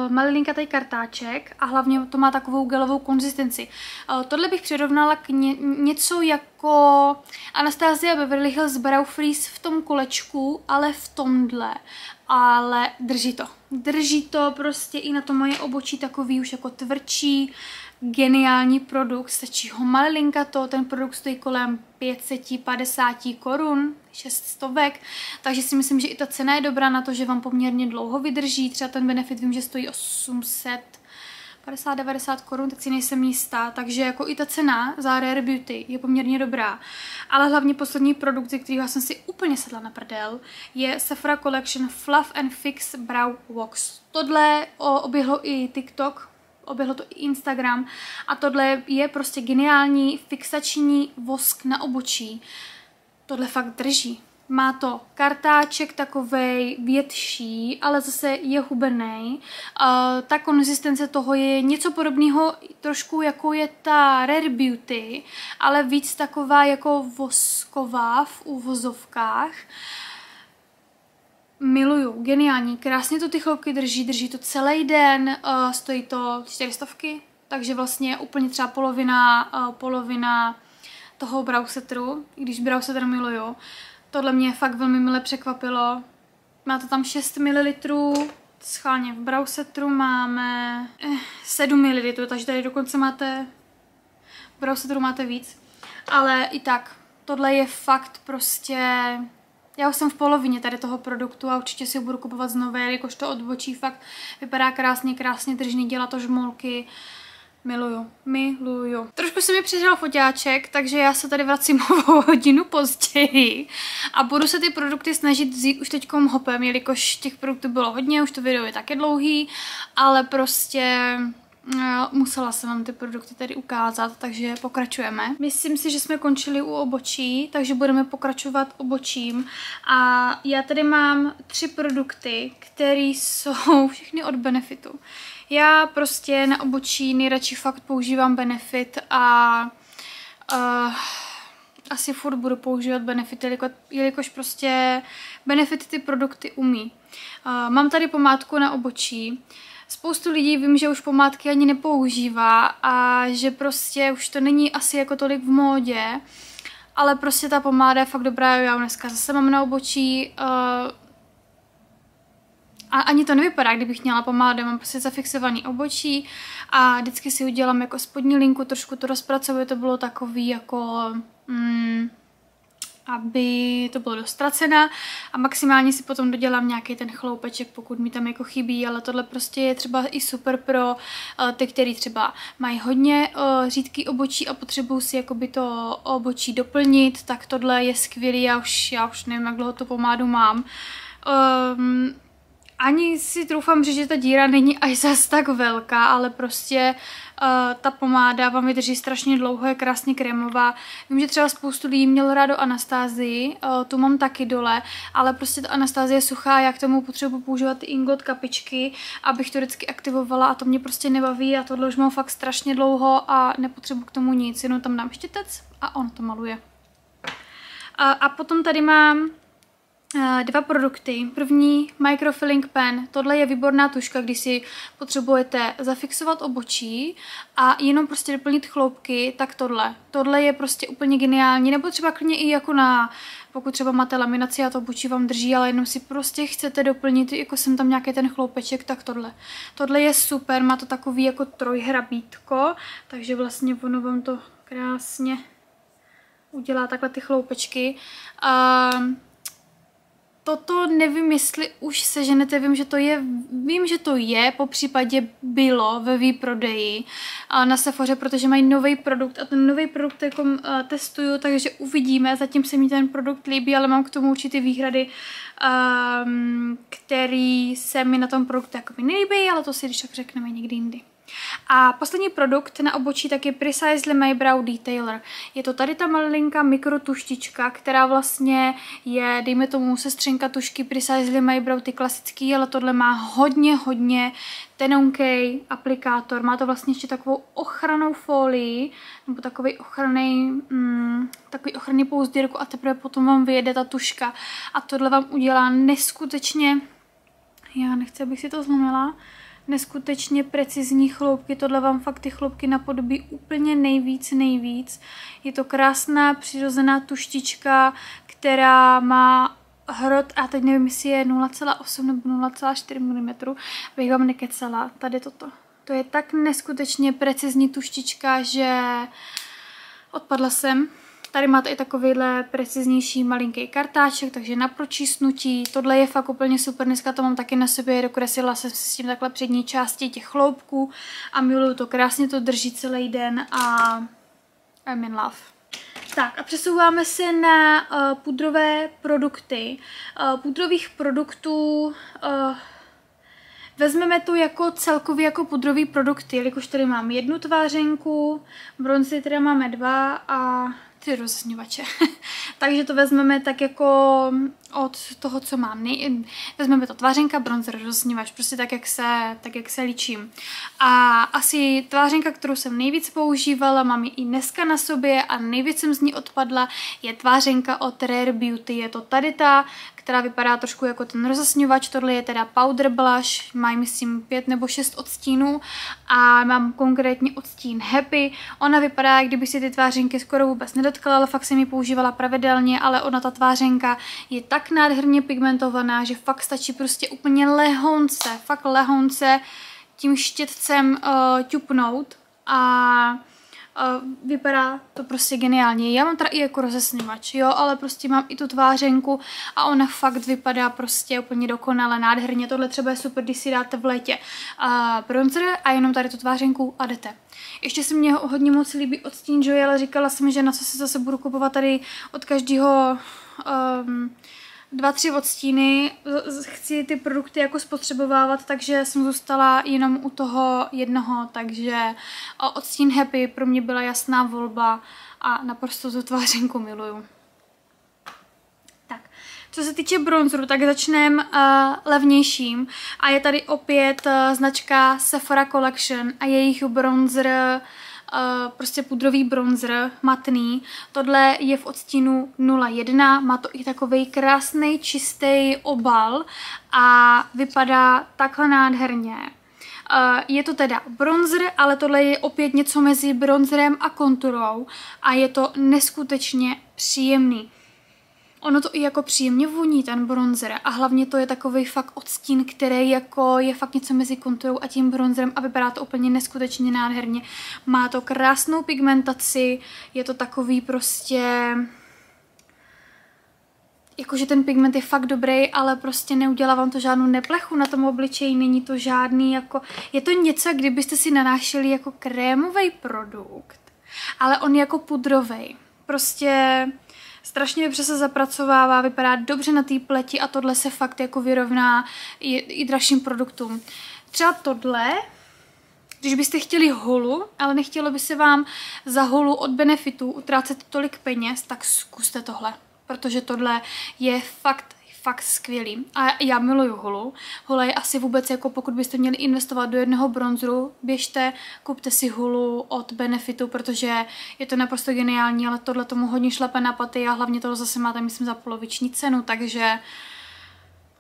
malilinkatej kartáček a hlavně to má takovou gelovou konzistenci. Tohle bych přirovnala k něco jako Anastasia Beverly Hills Brow Freeze v tom kolečku, ale v tomhle. Ale drží to. Drží to prostě i na to moje obočí takový už jako tvrdší, geniální produkt, stačí ho malinkato, ten produkt stojí kolem 550 korun, 600, takže si myslím, že i ta cena je dobrá na to, že vám poměrně dlouho vydrží, třeba ten benefit vím, že stojí 850-90 korun, tak si nejsem jistá, takže jako i ta cena za Rare Beauty je poměrně dobrá, ale hlavně poslední produkt, ze kterého jsem si úplně sedla na prdel, je Sephora Collection Fluff and Fix Brow Wax. Tohle oběhlo i TikTok, oběhlo to i Instagram a tohle je prostě geniální fixační vosk na obočí. Tohle fakt drží. Má to kartáček takovej větší, ale zase je hubenej. Ta konzistence toho je něco podobného trošku jako je ta Rare Beauty, ale víc taková jako vosková v uvozovkách. Miluju, geniální, krásně to ty chloupky drží to celý den, stojí to 400, takže vlastně úplně třeba polovina toho brow setteru, i když brow setter miluju. Tohle mě fakt velmi mile překvapilo. Má to tam 6 ml, schválně v brow setteru máme 7 ml, takže tady dokonce máte, v brow setteru máte víc, ale i tak, tohle je fakt prostě... Já už jsem v polovině tady toho produktu a určitě si ho budu kupovat znovu, jakož to obočí fakt vypadá krásně držný, dělá to žmolky. Miluju. Trošku se mi přežral foťáček, takže já se tady vracím o hodinu později a budu se ty produkty snažit vzít už teďkom hopem, jelikož těch produktů bylo hodně, už to video je taky dlouhý, ale prostě... musela jsem vám ty produkty tady ukázat, takže pokračujeme. Myslím si, že jsme končili u obočí, takže budeme pokračovat obočím. A já tady mám 3 produkty, které jsou všechny od Benefitu. Já prostě na obočí nejradši fakt používám Benefit a asi furt budu používat Benefit, jelikož prostě Benefit ty produkty umí. Mám tady pomádku na obočí. Spoustu lidí vím, že už pomádky ani nepoužívá a že prostě už to není asi jako tolik v módě, ale prostě ta pomáda je fakt dobrá, já dneska zase mám na obočí a ani to nevypadá, kdybych měla pomádu, mám prostě zafixovaný obočí a vždycky si udělám jako spodní linku, trošku to rozpracuju, to bylo takový jako... aby to bylo dost ztracená a maximálně si potom dodělám nějaký ten chloupeček, pokud mi tam jako chybí, ale tohle prostě je třeba i super pro ty, kteří třeba mají hodně řídký obočí a potřebují si jakoby to obočí doplnit, tak tohle je skvělý, já už nevím, jak dlouho tu pomádu mám. Ani si troufám říct, že ta díra není až zas tak velká, ale prostě ta pomáda vám vydrží strašně dlouho, je krásně krémová. Vím, že třeba spoustu lidí mělo rádo Anastázii, tu mám taky dole, ale prostě ta Anastazie je suchá, já k tomu potřebuji používat ty ingot kapičky, abych to vždycky aktivovala a to mě prostě nebaví a tohle už mám fakt strašně dlouho a nepotřebuji k tomu nic, jenom tam dám štětec a on to maluje. A potom tady mám 2 produkty. První Microfilling Pen. Tohle je výborná tuška, když si potřebujete zafixovat obočí a jenom prostě doplnit chloupky, tak tohle. Tohle je prostě úplně geniální. Nebo třeba klidně i jako pokud třeba máte laminaci a to obočí vám drží, ale jenom si prostě chcete doplnit, jako jsem tam nějaký ten chloupeček, tak tohle. Tohle je super, má to takový jako trojhrabítko, takže vlastně ono vám to krásně udělá takhle ty chloupečky. toto nevím, jestli už seženete, vím, že to je, po případě bylo ve výprodeji na Sephoře, protože mají nový produkt a ten nový produkt jako testuju, takže uvidíme, zatím se mi ten produkt líbí, ale mám k tomu určitý výhrady, který se mi na tom produktu jakoby nelíbí, ale to si když tak řekneme někdy jindy. A poslední produkt na obočí tak je Precisely My Brow Detailer. Je to tady ta malinká mikrotuštička, která vlastně je, dejme tomu, sestřenka tušky Precisely My Brow, ty klasický, ale tohle má hodně tenonký aplikátor. Má to vlastně ještě takovou ochrannou folii, nebo takový ochranný pouzdírku a teprve potom vám vyjede ta tuška. A tohle vám udělá neskutečně, já nechci, abych si to zlomila, neskutečně precizní chloupky, tohle vám fakt ty chloupky napodobí úplně nejvíc. Je to krásná přirozená tuštička, která má hrot, a teď nevím, jestli je 0,8 nebo 0,4 mm, bych vám nekecala, tady toto. To je tak neskutečně precizní tuštička, že odpadla jsem. Tady máte i takovýhle preciznější malinký kartáček, takže na pročísnutí. Tohle je fakt úplně super, dneska to mám taky na sobě, dokreslila jsem si s tím takhle přední části těch chloupků a miluju to, krásně to drží celý den a I'm in love. Tak a přesouváme se na pudrové produkty. Pudrových produktů vezmeme to jako celkově jako pudrový produkty, jelikož tady mám jednu tvářenku, bronzy teda máme 2 a 3 rozesňovače. Takže to vezmeme tak jako od toho, co mám. Vezmeme to tvářenka, bronzer, rozesňovač, prostě tak, jak se líčím. A asi tvářenka, kterou jsem nejvíc používala, mám ji i dneska na sobě a nejvíc jsem z ní odpadla, je tvářenka od Rare Beauty. Je to tady ta, která vypadá trošku jako ten rozesňovač, tohle je teda powder blush, mají myslím 5 nebo 6 odstínů a mám konkrétně odstín Happy. Ona vypadá, jak kdyby si ty tvářenky skoro vůbec nedotkla, ale fakt jsem ji používala pravidelně, ale ona ta tvářenka je tak nádherně pigmentovaná, že fakt stačí prostě úplně lehonce tím štětcem ťupnout a vypadá to prostě geniálně. Já mám teda i jako rozesňovač, jo, ale prostě mám i tu tvářenku a ona fakt vypadá prostě úplně dokonale, nádherně. Tohle třeba je super, když si dáte v létě bronzer a jenom tady tu tvářenku a jdete. Ještě se mně hodně moc líbí odstín Joy, ale říkala jsem, že na co se zase budu kupovat tady od každého 2-3 odstíny, chci ty produkty jako spotřebovávat, takže jsem zůstala jenom u toho jednoho, takže odstín Happy pro mě byla jasná volba a naprosto tu tvářenku miluju. Tak, co se týče bronzeru, tak začneme levnějším a je tady opět značka Sephora Collection a jejich bronzer, prostě pudrový bronzer, matný. Tohle je v odstínu 01, má to i takovej krásný čistý obal a vypadá takhle nádherně. Je to teda bronzer, ale tohle je opět něco mezi bronzerem a konturou a je to neskutečně příjemný. Ono to i jako příjemně voní, ten bronzer, a hlavně to je takovej fakt odstín, který jako je fakt něco mezi konturou a tím bronzerem a vypadá to úplně neskutečně nádherně. Má to krásnou pigmentaci, je to takový prostě, jakože ten pigment je fakt dobrý, ale prostě neudělá vám to žádnou neplechu na tom obličeji, není to žádný jako, je to něco, kdybyste si nanášeli jako krémový produkt, ale on je jako pudrovej. Prostě strašně dobře se zapracovává, vypadá dobře na té pleti a tohle se fakt jako vyrovná i dražším produktům. Třeba tohle, když byste chtěli holu, ale nechtělo by se vám za holu od Benefitu utrácet tolik peněz, tak zkuste tohle, protože tohle je fakt skvělý. A já miluju holu. Hola je asi vůbec jako pokud byste měli investovat do jednoho bronzeru, běžte, kupte si holu od Benefitu, protože je to naprosto geniální, ale tohle tomu hodně šlape na paty a hlavně tohle zase máte, myslím, za poloviční cenu, takže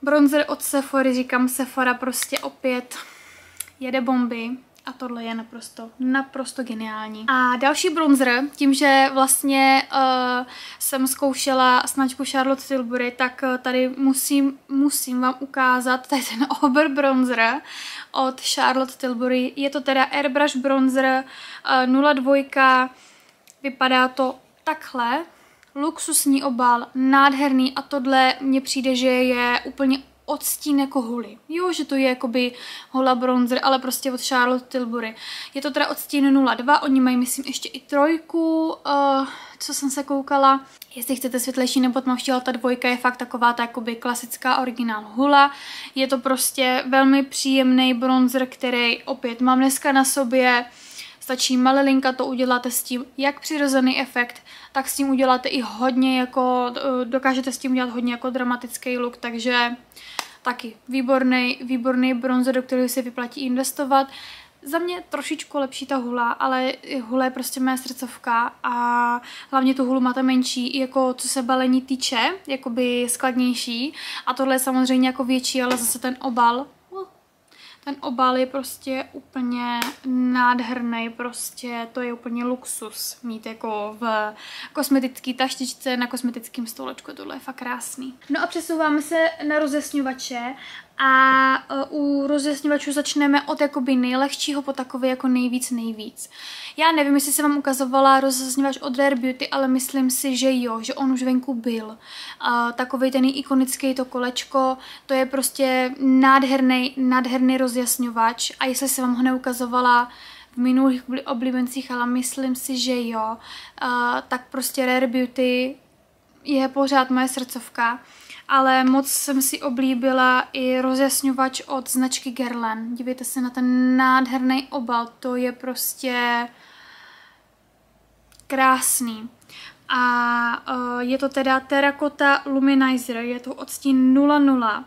bronzer od Sephory, říkám, Sephora prostě opět jede bomby. A tohle je naprosto geniální. A další bronzer, tím, že vlastně jsem zkoušela značku Charlotte Tilbury, tak tady musím vám ukázat tady ten obr bronzer od Charlotte Tilbury. Je to teda Airbrush bronzer 02, vypadá to takhle luxusní obal, nádherný a tohle mně přijde, že je úplně odstín jako huly. Jo, že to je jakoby hula bronzer, ale prostě od Charlotte Tilbury. Je to teda odstín 02, oni mají myslím ještě i trojku, co jsem se koukala. Jestli chcete světlejší nebo tmavší, ale ta dvojka je fakt taková ta jakoby klasická originál hula. Je to prostě velmi příjemný bronzer, který opět mám dneska na sobě. Stačí malilinka, to uděláte s tím jak přirozený efekt, tak s tím uděláte i hodně jako, dokážete s tím udělat hodně jako dramatický look, takže taky výborný bronzer, do kterého se vyplatí investovat. Za mě trošičku lepší ta hula, ale hula je prostě moje srdcovka a hlavně tu hulu máte menší, jako co se balení týče, jakoby skladnější a tohle je samozřejmě jako větší, ale zase ten obal je prostě úplně nádherný, prostě to je úplně luxus mít jako v kosmetické taštičce na kosmetickém stolečku, tohle je fakt krásný. No a přesouváme se na rozjasňovače a u rozjasňovačů začneme od jakoby nejlehčího po takový jako nejvíc. Já nevím, jestli jsem vám ukazovala rozjasňovač od Rare Beauty, ale myslím si, že jo, že on už venku byl. Takovej ten ikonický to kolečko, to je prostě nádherný rozjasňovač a jestli jsem vám ho neukazovala v minulých oblíbencích, ale myslím si, že jo, tak prostě Rare Beauty je pořád moje srdcovka. Ale moc jsem si oblíbila i rozjasňovač od značky Guerlain. Dívejte se na ten nádherný obal, to je prostě krásný. A je to teda Terracotta Luminizer, je to odstín 00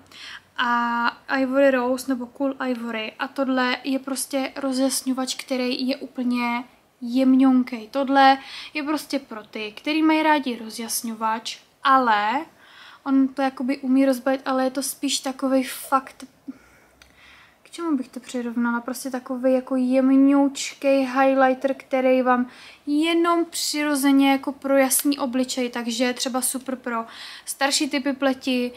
a Ivory Rose nebo Cool Ivory. A tohle je prostě rozjasňovač, který je úplně jemňonkej. Tohle je prostě pro ty, který mají rádi rozjasňovač, ale on to jakoby umí rozbalit, ale je to spíš takovej fakt, k čemu bych to přirovnala, prostě takovej jako jemňoučkej highlighter, který vám jenom přirozeně jako projasní obličej, takže třeba super pro starší typy pleti,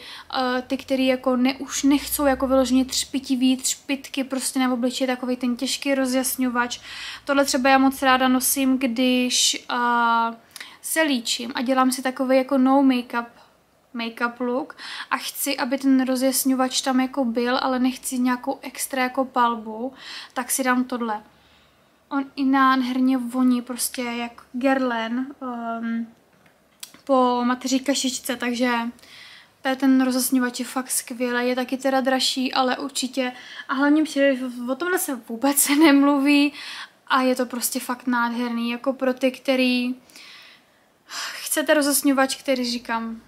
ty, který jako už nechcou jako vyloženě třpitivý třpitky prostě na obličeji, takovej ten těžký rozjasňovač. Tohle třeba já moc ráda nosím, když se líčím a dělám si takový jako no make-up look a chci, aby ten rozjasňovač tam jako byl, ale nechci nějakou extra jako palbu, tak si dám tohle. On i nádherně voní prostě jak Guerlain po mateří kašičce, takže ten rozjasňovač je fakt skvělý, je taky teda dražší, ale určitě a hlavně přijde, o tomhle se vůbec nemluví a je to prostě fakt nádherný, jako pro ty, který chcete rozjasňovač, který říkám,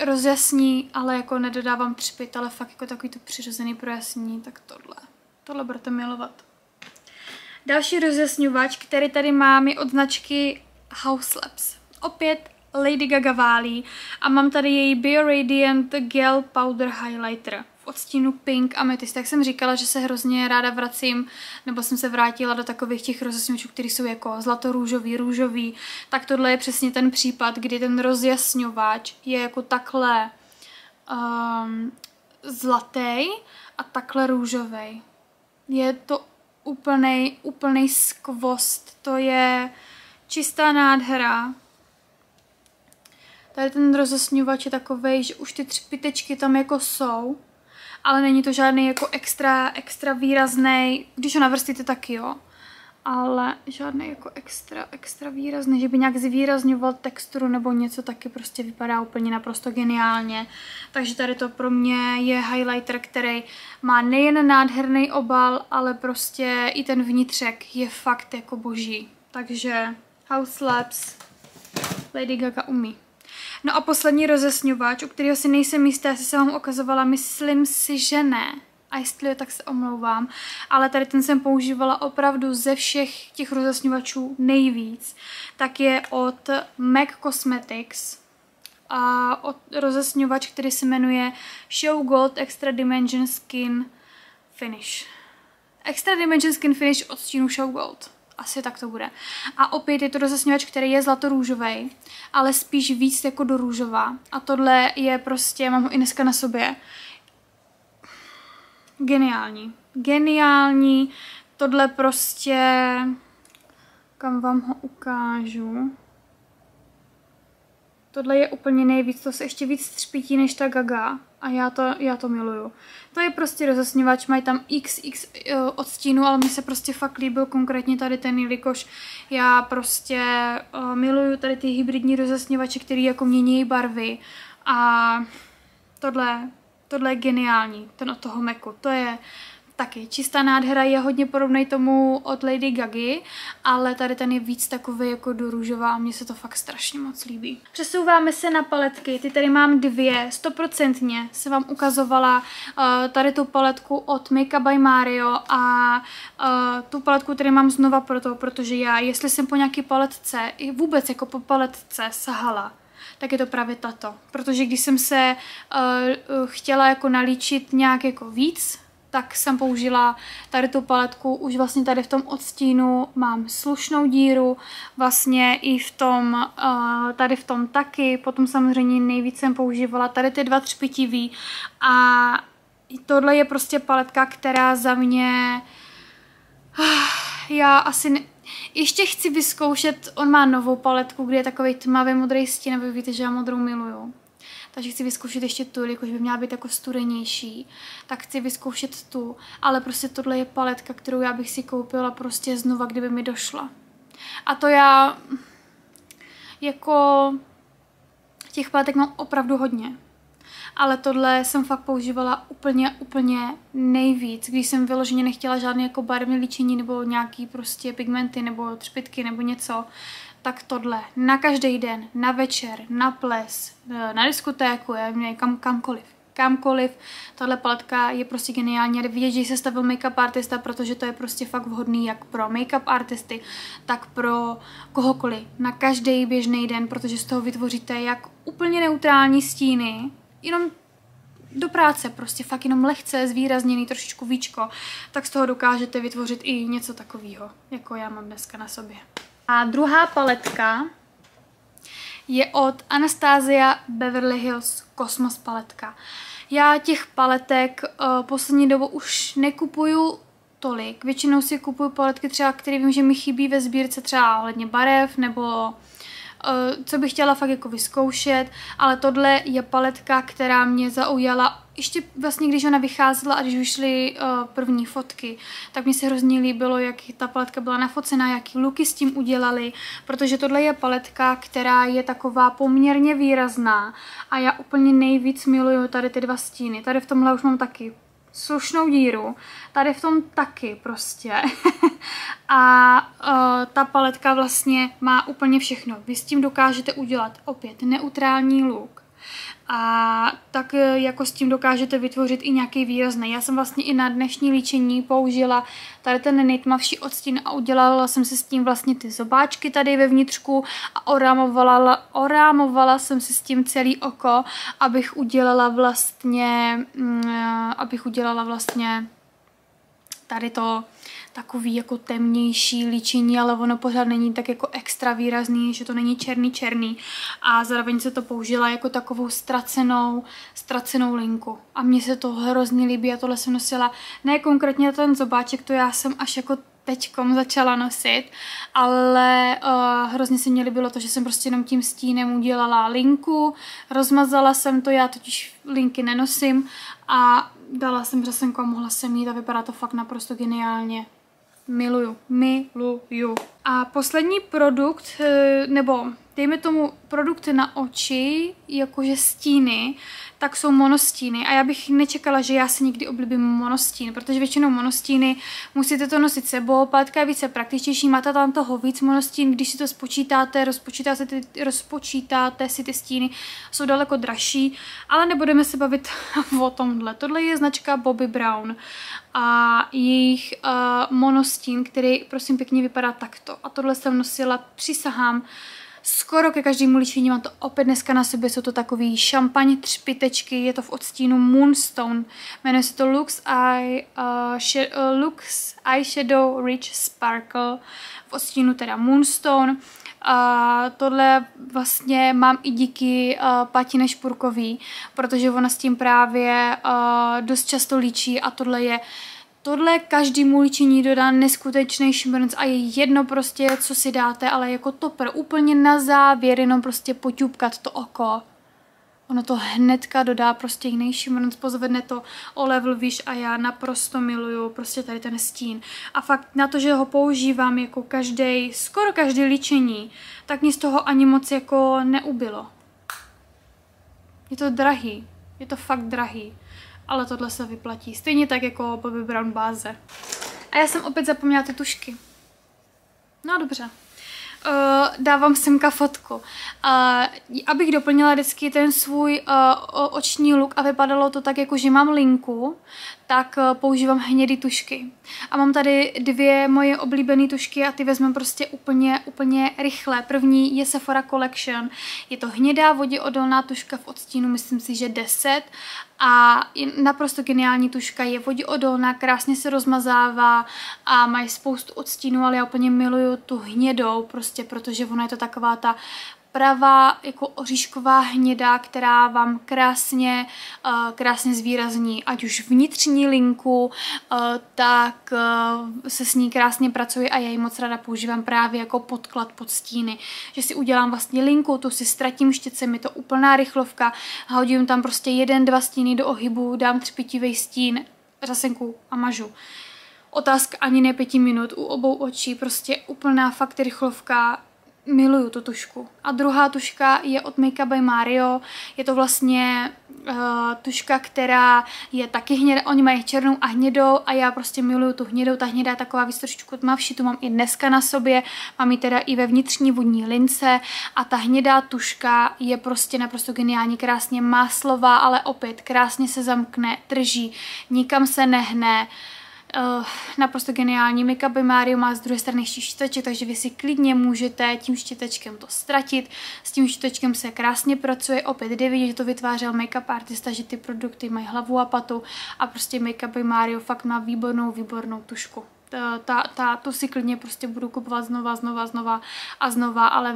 rozjasní, ale jako nedodávám třpyt, ale fakt jako takový to přirozený projasnění, tak tohle budete milovat. Další rozjasňovač, který tady mám, je od značky House Labs. Opět Lady Gaga válí a mám tady její Bio Radiant Gel Powder Highlighter v odstínu Pink Amethyst. Jak jsem říkala, že se hrozně ráda vracím, nebo jsem se vrátila do takových těch rozjasňovačů, které jsou jako zlatorůžový, tak tohle je přesně ten případ, kdy ten rozjasňovač je jako takhle zlatý a takhle růžový. Je to úplnej skvost, to je čistá nádhera. Tady ten rozjasňovač je takovej, že už ty třpitečky tam jako jsou, ale není to žádný jako extra výrazný, když ho navrstíte taky jo, ale žádný jako extra výrazný, že by nějak zvýrazňoval texturu nebo něco, taky prostě vypadá úplně naprosto geniálně. Takže tady to pro mě je highlighter, který má nejen nádherný obal, ale prostě i ten vnitřek je fakt jako boží. Takže House Labs, Lady Gaga umí. No a poslední rozjasňovač, u kterého si nejsem jistá, jestli jsem vám ukazovala, myslím si, že ne. A jestli jo, tak se omlouvám. Ale tady ten jsem používala opravdu ze všech těch rozjasňovačů nejvíc. Tak je od MAC Cosmetics. A od rozjasňovač, který se jmenuje Show Gold Extra Dimension Skin Finish. Extra Dimension Skin Finish od stínu Show Gold. Asi tak to bude. A opět je to rozjasňovač, který je zlatorůžovej, ale spíš víc jako do růžová. A tohle je prostě, mám ho i dneska na sobě. Geniální. Tohle prostě, kam vám ho ukážu. Tohle je úplně nejvíc, to se ještě víc třpítí než ta Gaga a já to miluju. To je prostě rozesňovač, mají tam XX odstínů, ale mně se prostě fakt líbil konkrétně tady ten, jelikož já prostě miluju tady ty hybridní rozesňovače, který jako mění barvy a tohle je geniální, ten od toho Macu, to je taky čistá nádhera, je hodně podobný tomu od Lady Gagy, ale tady ten je víc takový jako do růžová a mně se to fakt strašně moc líbí. Přesouváme se na paletky, ty tady mám dvě, 100% se vám ukazovala tady tu paletku od Make Up by Mario a tu paletku tady mám znova protože já, jestli jsem po nějaký paletce, i vůbec jako po paletce sahala, tak je to právě tato. Protože když jsem se chtěla jako nalíčit nějak jako víc, tak jsem použila tady tu paletku, už vlastně tady v tom odstínu mám slušnou díru, vlastně i v tom, tady v tom taky, potom samozřejmě nejvíc jsem používala tady ty dva třpitivý a tohle je prostě paletka, která za mě, já asi ještě chci vyzkoušet, on má novou paletku, kde je takový tmavý modrý stín, vy víte, že já modrou miluju. Takže chci vyzkoušet ještě tu, jakož by měla být jako studenější, tak chci vyzkoušet tu, ale prostě tohle je paletka, kterou já bych si koupila prostě znova, kdyby mi došla. A to já, jako těch paletek mám opravdu hodně, ale tohle jsem fakt používala úplně nejvíc, když jsem vyloženě nechtěla žádné jako barevné líčení nebo nějaký prostě pigmenty nebo třpytky nebo něco, tak tohle na každý den, na večer, na ples, na diskotéku, kamkoliv. Tahle paletka je prostě geniální. A vidět, že se stavil make-up artista, protože to je prostě fakt vhodný jak pro make-up artisty, tak pro kohokoliv. Na každý běžný den, protože z toho vytvoříte jak úplně neutrální stíny, jenom do práce, prostě fakt jenom lehce zvýrazněný trošičku víčko, tak z toho dokážete vytvořit i něco takového, jako já mám dneska na sobě. A druhá paletka je od Anastasia Beverly Hills Cosmos paletka. Já těch paletek poslední dobu už nekupuju tolik. Většinou si kupuju paletky třeba, které vím, že mi chybí ve sbírce, třeba ohledně barev nebo co bych chtěla fakt jako vyzkoušet, ale tohle je paletka, která mě zaujala ještě vlastně, když ona vycházela a když vyšly první fotky, tak mi se hrozně líbilo, jak ta paletka byla nafocená, jaký looky s tím udělali, protože tohle je paletka, která je taková poměrně výrazná a já úplně nejvíc miluju tady ty dva stíny. Tady v tomhle už mám taky slušnou díru, tady v tom taky prostě. A ta paletka vlastně má úplně všechno. Vy s tím dokážete udělat opět neutrální look. A tak jako s tím dokážete vytvořit i nějaký výrazný. Já jsem vlastně i na dnešní líčení použila tady ten nejtmavší odstín a udělala jsem si s tím vlastně ty zobáčky tady ve vnitřku a orámovala jsem si s tím celý oko, abych udělala vlastně tady to takový jako temnější líčení, ale ono pořád není tak jako extra výrazný, že to není černý a zároveň se to použila jako takovou ztracenou linku. A mně se to hrozně líbí a tohle jsem nosila, ne konkrétně ten zobáček, to já jsem až jako teďkom začala nosit, ale hrozně se mi líbilo to, že jsem prostě jenom tím stínem udělala linku, rozmazala jsem to, já totiž linky nenosím a dala jsem řasenku a mohla jsem jít a vypadá to fakt naprosto geniálně. Miluju. A poslední produkt, nebo dejme tomu produkt na oči, jakože stíny, tak jsou monostíny. A já bych nečekala, že já si někdy oblíbím monostín, protože většinou monostíny musíte to nosit sebou, paletka je více praktičtější, máte tam toho víc monostín, když si to spočítáte, rozpočítáte si ty stíny, jsou daleko dražší, ale nebudeme se bavit o tomhle. Tohle je značka Bobbi Brown a jejich monostín, který prosím pěkně vypadá takto. A tohle jsem nosila, přísahám, skoro ke každému líčení, mám to opět dneska na sobě, jsou to takový šampaň třpitečky, je to v odstínu Moonstone, jmenuje se to Lux Eyeshadow Rich Sparkle, v odstínu teda Moonstone. Tohle vlastně mám i díky Patine Špurkový, protože ona s tím právě dost často líčí a tohle je Tohle každému líčení dodá neskutečný šmrnc a je jedno prostě, co si dáte, ale jako topr úplně na závěr, jenom prostě poťupkat to oko. Ono to hnedka dodá prostě jiný šmrnc, pozvedne to o level výš a já naprosto miluju prostě tady ten stín. A fakt na to, že ho používám jako skoro každý líčení, tak mě z toho ani moc jako neubylo. Je to drahý, je to fakt drahý, ale tohle se vyplatí. Stejně tak jako Bobbi Brown báze. A já jsem opět zapomněla ty tušky. No dobře. Dávám semka fotku. Abych doplnila vždycky ten svůj oční look a vypadalo to tak, jako že mám linku, tak používám hnědý tušky. A mám tady dvě moje oblíbené tušky a ty vezmeme prostě úplně rychle. První je Sephora Collection. Je to hnědá voděodolná tuška v odstínu, myslím si, že 10. A je naprosto geniální tuška, je voděodolná, krásně se rozmazává a mají spoustu odstínů, ale já úplně miluju tu hnědou, prostě protože ona je to taková ta pravá jako oříšková hnědá, která vám krásně zvýrazní, ať už vnitřní linku, tak se s ní krásně pracuje a já ji moc ráda používám právě jako podklad pod stíny. Že si udělám vlastně linku, tu si ztratím štětcem, je to úplná rychlovka, hodím tam prostě 1-2 stíny do ohybu, dám třpitivý stín, řasenku a mažu. Otázka ani ne 5 minut, u obou očí, prostě úplná fakt rychlovka. Miluju tu tušku. A druhá tuška je od Make Up by Mario. Je to vlastně tuška, která je taky hnědá. Oni mají černou a hnědou a já prostě miluju tu hnědou. Ta hnědá je taková víc trošičku tmavší, tu mám i dneska na sobě. Mám ji teda i ve vnitřní vodní lince a ta hnědá tuška je prostě naprosto geniální, krásně máslová, ale opět krásně se zamkne, drží, nikam se nehne. Naprosto geniální. Make Up by Mario má z druhé strany štěteček, takže vy si klidně můžete tím štětečkem to ztratit. S tím štětečkem se krásně pracuje. Opět jde vidět, že to vytvářel make-up artista, že ty produkty mají hlavu a patu a prostě Make Up by Mario fakt má výbornou tušku. Tu si klidně prostě budu kupovat znova, ale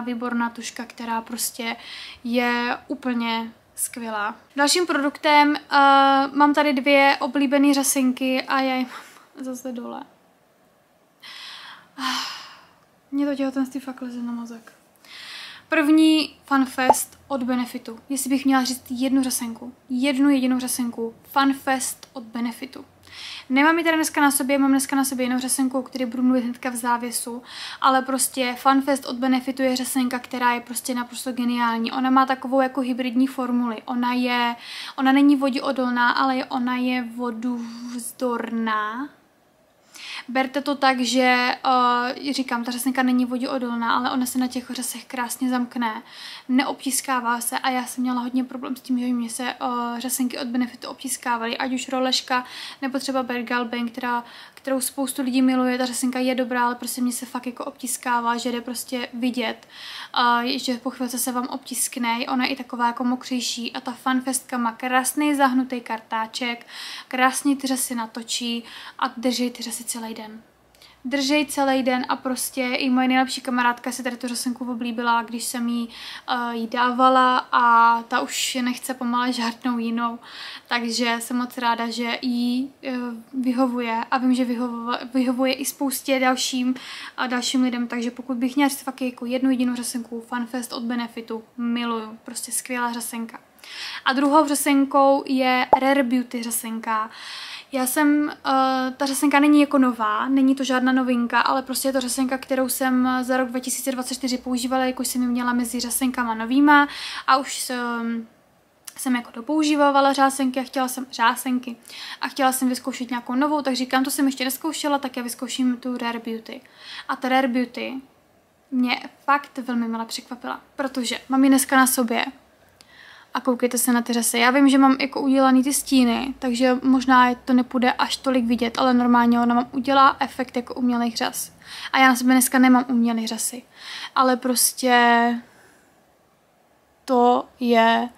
výborná tuška, která prostě je úplně skvělá. Dalším produktem mám tady dvě oblíbené řasenky a já je mám zase dole. Mně to těhotenství fakt leze na mozek. První FunFest od Benefitu. Jestli bych měla říct jednu jedinou řasenku. FunFest od Benefitu. Nemám ji tady dneska na sobě, mám dneska na sobě jinou řasenku, o které budu mluvit hnedka v závěsu, ale prostě FunFest od Benefitu je řasenka, která je prostě naprosto geniální. Ona má takovou jako hybridní formuli. Ona není voděodolná, ale ona je vodovzdorná. Berte to tak, že říkám, ta řasenka není voděodolná, ale ona se na těch řasech krásně zamkne, neobtiskává se a já jsem měla hodně problém s tím, že mě se řasenky od Benefitu obtiskávaly, ať už roleška nebo třeba Bergal Bang, kterou spoustu lidí miluje, ta řasenka je dobrá, ale prostě mě se fakt jako obtiskává, že jde prostě vidět, že po chvilce se vám obtiskne, ona je i taková jako mokřejší a ta FunFestka má krásný zahnutý kartáček, krásně ty řasy natočí a drží ty řasy celý den. Držej celý den a prostě i moje nejlepší kamarádka si tady tu řasenku oblíbila, když jsem jí dávala a ta už nechce pomale žádnou jinou, takže jsem moc ráda, že jí vyhovuje a vím, že vyhovuje i spoustě dalším lidem, takže pokud bych měla říct fakt jako jednu jedinou řasenku, FunFest od Benefitu, miluju, prostě skvělá řasenka. A druhou řasenkou je Rare Beauty řasenka. Ta řasenka není jako nová, není to žádná novinka, ale prostě je to řasenka, kterou jsem za rok 2024 používala, jakož jsem ji měla mezi řasenkama novýma a už jsem jako dopoužívala řásenky a chtěla jsem vyzkoušet nějakou novou, tak říkám, to jsem ještě neskoušela, tak já vyzkouším tu Rare Beauty. A ta Rare Beauty mě fakt velmi milé překvapila, protože mám ji dneska na sobě. A koukejte se na ty řasy. Já vím, že mám jako udělaný ty stíny, takže možná to nepůjde až tolik vidět, ale normálně ona mám udělá efekt jako umělých řas. A já na sebe dneska nemám umělý řasy. Ale prostě to je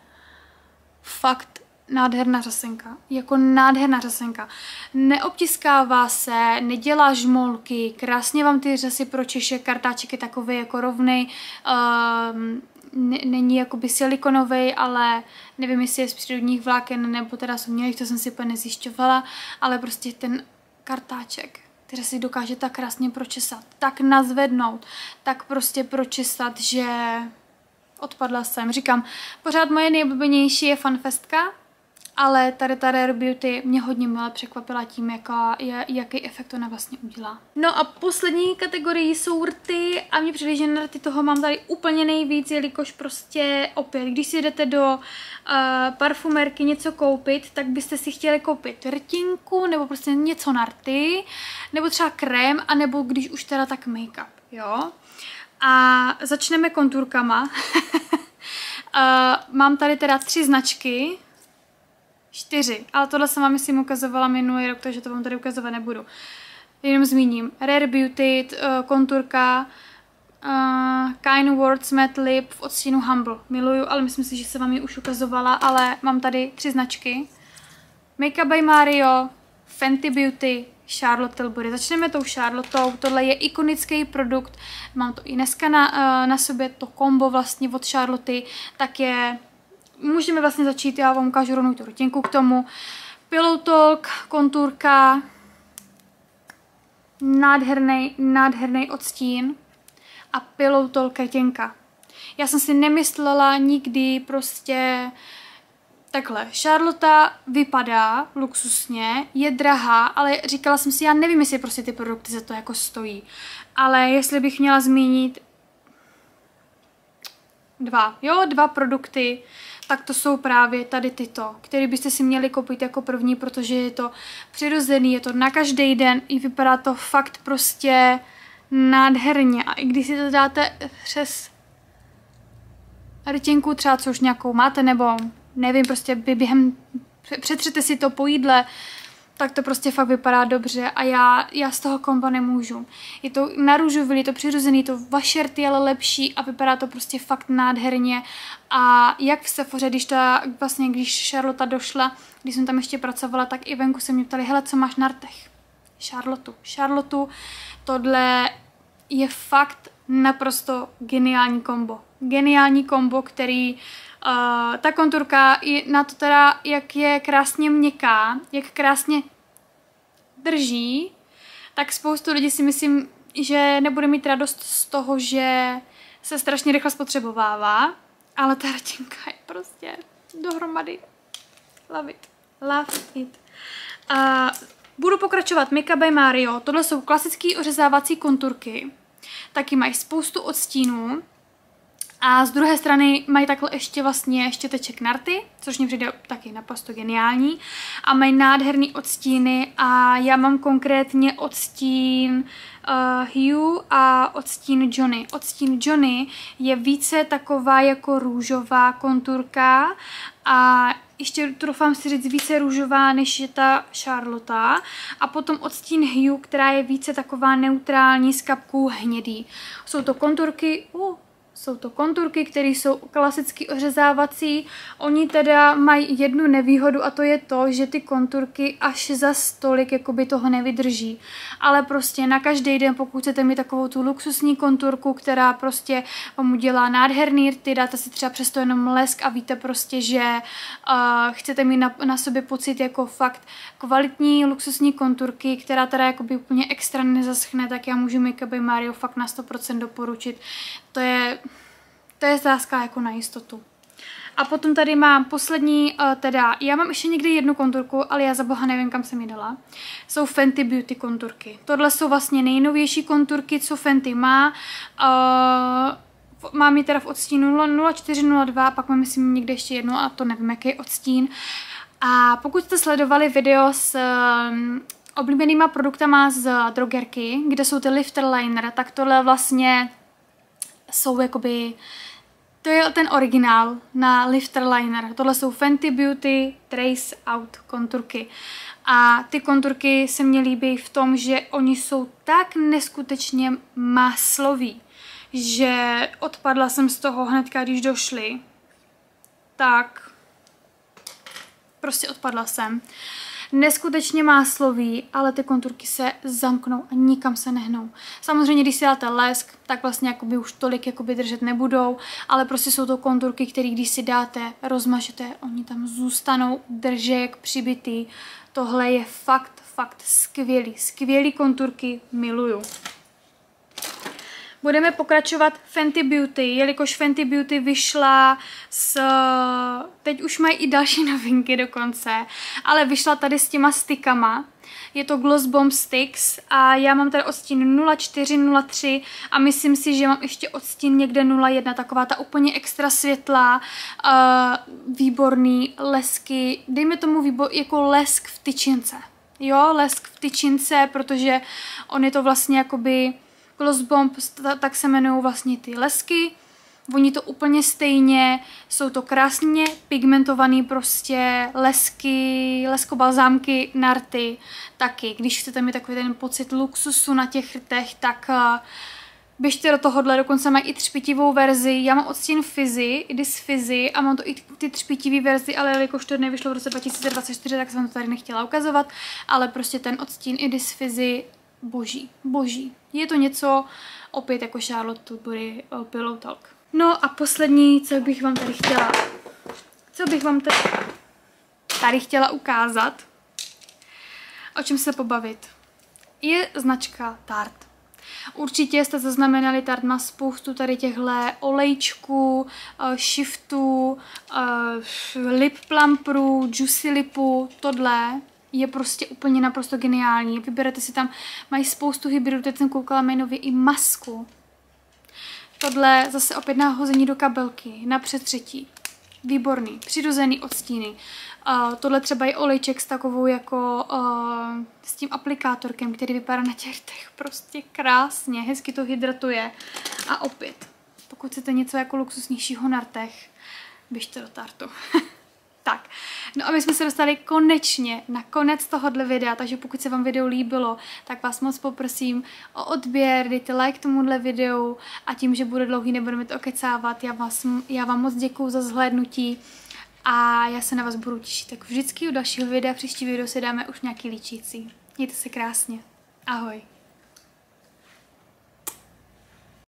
fakt nádherná řasenka. Jako nádherná řasenka. Neobtiskává se, nedělá žmolky, krásně vám ty řasy pročeše, kartáček je takový jako rovnej, není jakoby silikonový, ale nevím, jestli je z přírodních vláken, nebo teda sumělých, to jsem si úplně nezjišťovala, ale prostě ten kartáček, který si dokáže tak krásně pročesat, tak nazvednout, tak prostě pročesat, že odpadla jsem. Říkám, pořád moje nejoblíbenější je Funfestka, ale tady ta Rare Beauty mě hodně mile překvapila tím, jaký efekt ona vlastně udělá. No a poslední kategorii jsou rty a mně přijde, že na rty toho mám tady úplně nejvíc, jelikož prostě opět, když si jdete do parfumerky něco koupit, tak byste si chtěli koupit rtinku nebo prostě něco na rty, nebo třeba krém, anebo když už teda tak make-up, jo. A začneme konturkama. Mám tady teda 3 značky, 4, ale tohle jsem vám myslím ukazovala minulý rok, takže to vám tady ukazovat nebudu. Jenom zmíním. Rare Beauty, konturka, Kind Words Matte Lip v odstínu Humble. Miluju, ale myslím si, že jsem vám ji už ukazovala, ale mám tady 3 značky. Makeup by Mario, Fenty Beauty, Charlotte Tilbury. Začneme tou Charlottou. Tohle je ikonický produkt. Mám to i dneska na sobě, to kombo vlastně od Charlotte, tak je... Můžeme vlastně začít, já vám ukážu rovnou tu rtinku k tomu. Pillow Talk, konturka, nádherný odstín a Pillow Talk rtěnka. Já jsem si nemyslela nikdy prostě takhle. Charlotte vypadá luxusně, je drahá, ale říkala jsem si, já nevím, jestli prostě ty produkty za to jako stojí. Ale jestli bych měla zmínit 2 produkty, tak to jsou právě tady tyto, které byste si měli koupit jako první, protože je to přirozený, je to na každý den i vypadá to fakt prostě nádherně. A i když si to dáte přes rtěnku třeba, co už nějakou máte, nebo nevím, prostě přetřete si to po jídle, tak to prostě fakt vypadá dobře a já z toho kombo nemůžu. Je to na růžový, je to přirozený, je to vaše rty, ale lepší a vypadá to prostě fakt nádherně. A jak v Sephoře, když Charlotte došla, když jsem tam ještě pracovala, tak i venku se mě ptali, hele, co máš na rtech? Charlotte, tohle je fakt naprosto geniální kombo. Geniální kombo, který ta konturka je na to teda, jak je krásně měkká, jak krásně drží, tak spoustu lidí si myslím, že nebude mít radost z toho, že se strašně rychle spotřebovává, ale ta rtěnka je prostě dohromady. Love it. Budu pokračovat Makeup by Mario. Tohle jsou klasické ořezávací konturky. Taky mají spoustu odstínů. A z druhé strany mají takhle ještě vlastně štěteček na rty, což mě přijde taky naprosto geniální. A mají nádherný odstíny a já mám konkrétně odstín Hue a odstín Johnny. Odstín Johnny je více taková jako růžová konturka a ještě troufám si říct více růžová než je ta Charlotte. A potom odstín Hue, která je více taková neutrální s kapkou hnědý. Jsou to konturky, které jsou klasicky ořezávací. Oni teda mají jednu nevýhodu a to je to, že ty konturky až za stolik jakoby toho nevydrží. Ale prostě na každý den, pokud chcete mít takovou tu luxusní konturku, která prostě vám udělá nádherný rty, dáte si třeba přesto jenom lesk a víte prostě, že chcete mít na sobě pocit jako fakt kvalitní luxusní konturky, která teda jakoby úplně extra nezaschne, tak já můžu Makeup by Mario fakt na 100% doporučit. To je sázka jako na jistotu. A potom tady mám poslední, já mám ještě někdy jednu konturku, ale já za boha nevím, kam jsem ji dala. Jsou Fenty Beauty konturky. Tohle jsou vlastně nejnovější konturky, co Fenty má. Mám ji teda v odstínu 0402, pak mám myslím někde ještě jednu a to nevím, jaký je odstín. A pokud jste sledovali video s oblíbenýma produktama z drogerky, kde jsou ty lifter liner, tak tohle vlastně jsou jakoby, to je ten originál na lifter liner. Tohle jsou Fenty Beauty Trace Out konturky. A ty konturky se mně líbí v tom, že oni jsou tak neskutečně masloví, že odpadla jsem z toho hnedka, když došly. Tak prostě odpadla jsem. Neskutečně máslový, ale ty konturky se zamknou a nikam se nehnou. Samozřejmě, když si dáte lesk, tak vlastně jakoby už tolik jakoby držet nebudou, ale prostě jsou to konturky, které když si dáte, rozmažete, oni tam zůstanou, drží jak přibitý. Tohle je fakt skvělý. Skvělý konturky, miluju. Budeme pokračovat Fenty Beauty, jelikož Fenty Beauty vyšla teď už mají i další novinky dokonce, ale vyšla tady s těma stykama. Je to Gloss Bomb Sticks a já mám tady odstín 04, 03 a myslím si, že mám ještě odstín někde 01, taková ta úplně extra světlá, výborný lesky, dejme tomu jako lesk v tyčince. Jo, lesk v tyčince, protože on je to vlastně jakoby Gloss Bomb, tak se jmenují vlastně ty lesky. Voní to úplně stejně, jsou to krásně pigmentované prostě lesky, leskobalzámky, narty taky. Když chcete mít takový ten pocit luxusu na těch rtech, tak běžte do tohohle, dokonce mají i třpitivou verzi. Já mám odstín Fizzy, This Fizzy a mám to i ty třpitivý verzi, ale jelikož to nevyšlo v roce 2024, tak jsem to tady nechtěla ukazovat, ale prostě ten odstín i This Fizzy boží. Je to něco opět jako Charlotte Tilbury Pillow Talk. No a poslední, co bych vám tady chtěla ukázat, o čem se pobavit, je značka Tarte. Určitě jste zaznamenali, Tarte má spoustu tady těchhle olejčků, shiftů, lip plumperů, juicy lipů, tohle je prostě úplně naprosto geniální. Vyberete si tam, mají spoustu hybridů, teď jsem koukala, mají nově i masku. Tohle zase opět na hození do kabelky, na přetřetí. Výborný, přirozený odstíny. Tohle třeba je olejček s takovou jako s tím aplikátorkem, který vypadá na těch rtech prostě krásně, hezky to hydratuje. A opět, pokud chcete něco jako luxusnějšího na rtech, běžte do Tartu. Tak, no a my jsme se dostali konečně na konec tohohle videa, takže pokud se vám video líbilo, tak vás moc poprosím o odběr, dejte like tomuhle videu a tím, že bude dlouhý, nebudeme to okecávat. Já vám moc děkuju za zhlédnutí a já se na vás budu těšit tak vždycky u dalšího videa. Příští video si dáme už nějaký líčící. Mějte se krásně. Ahoj.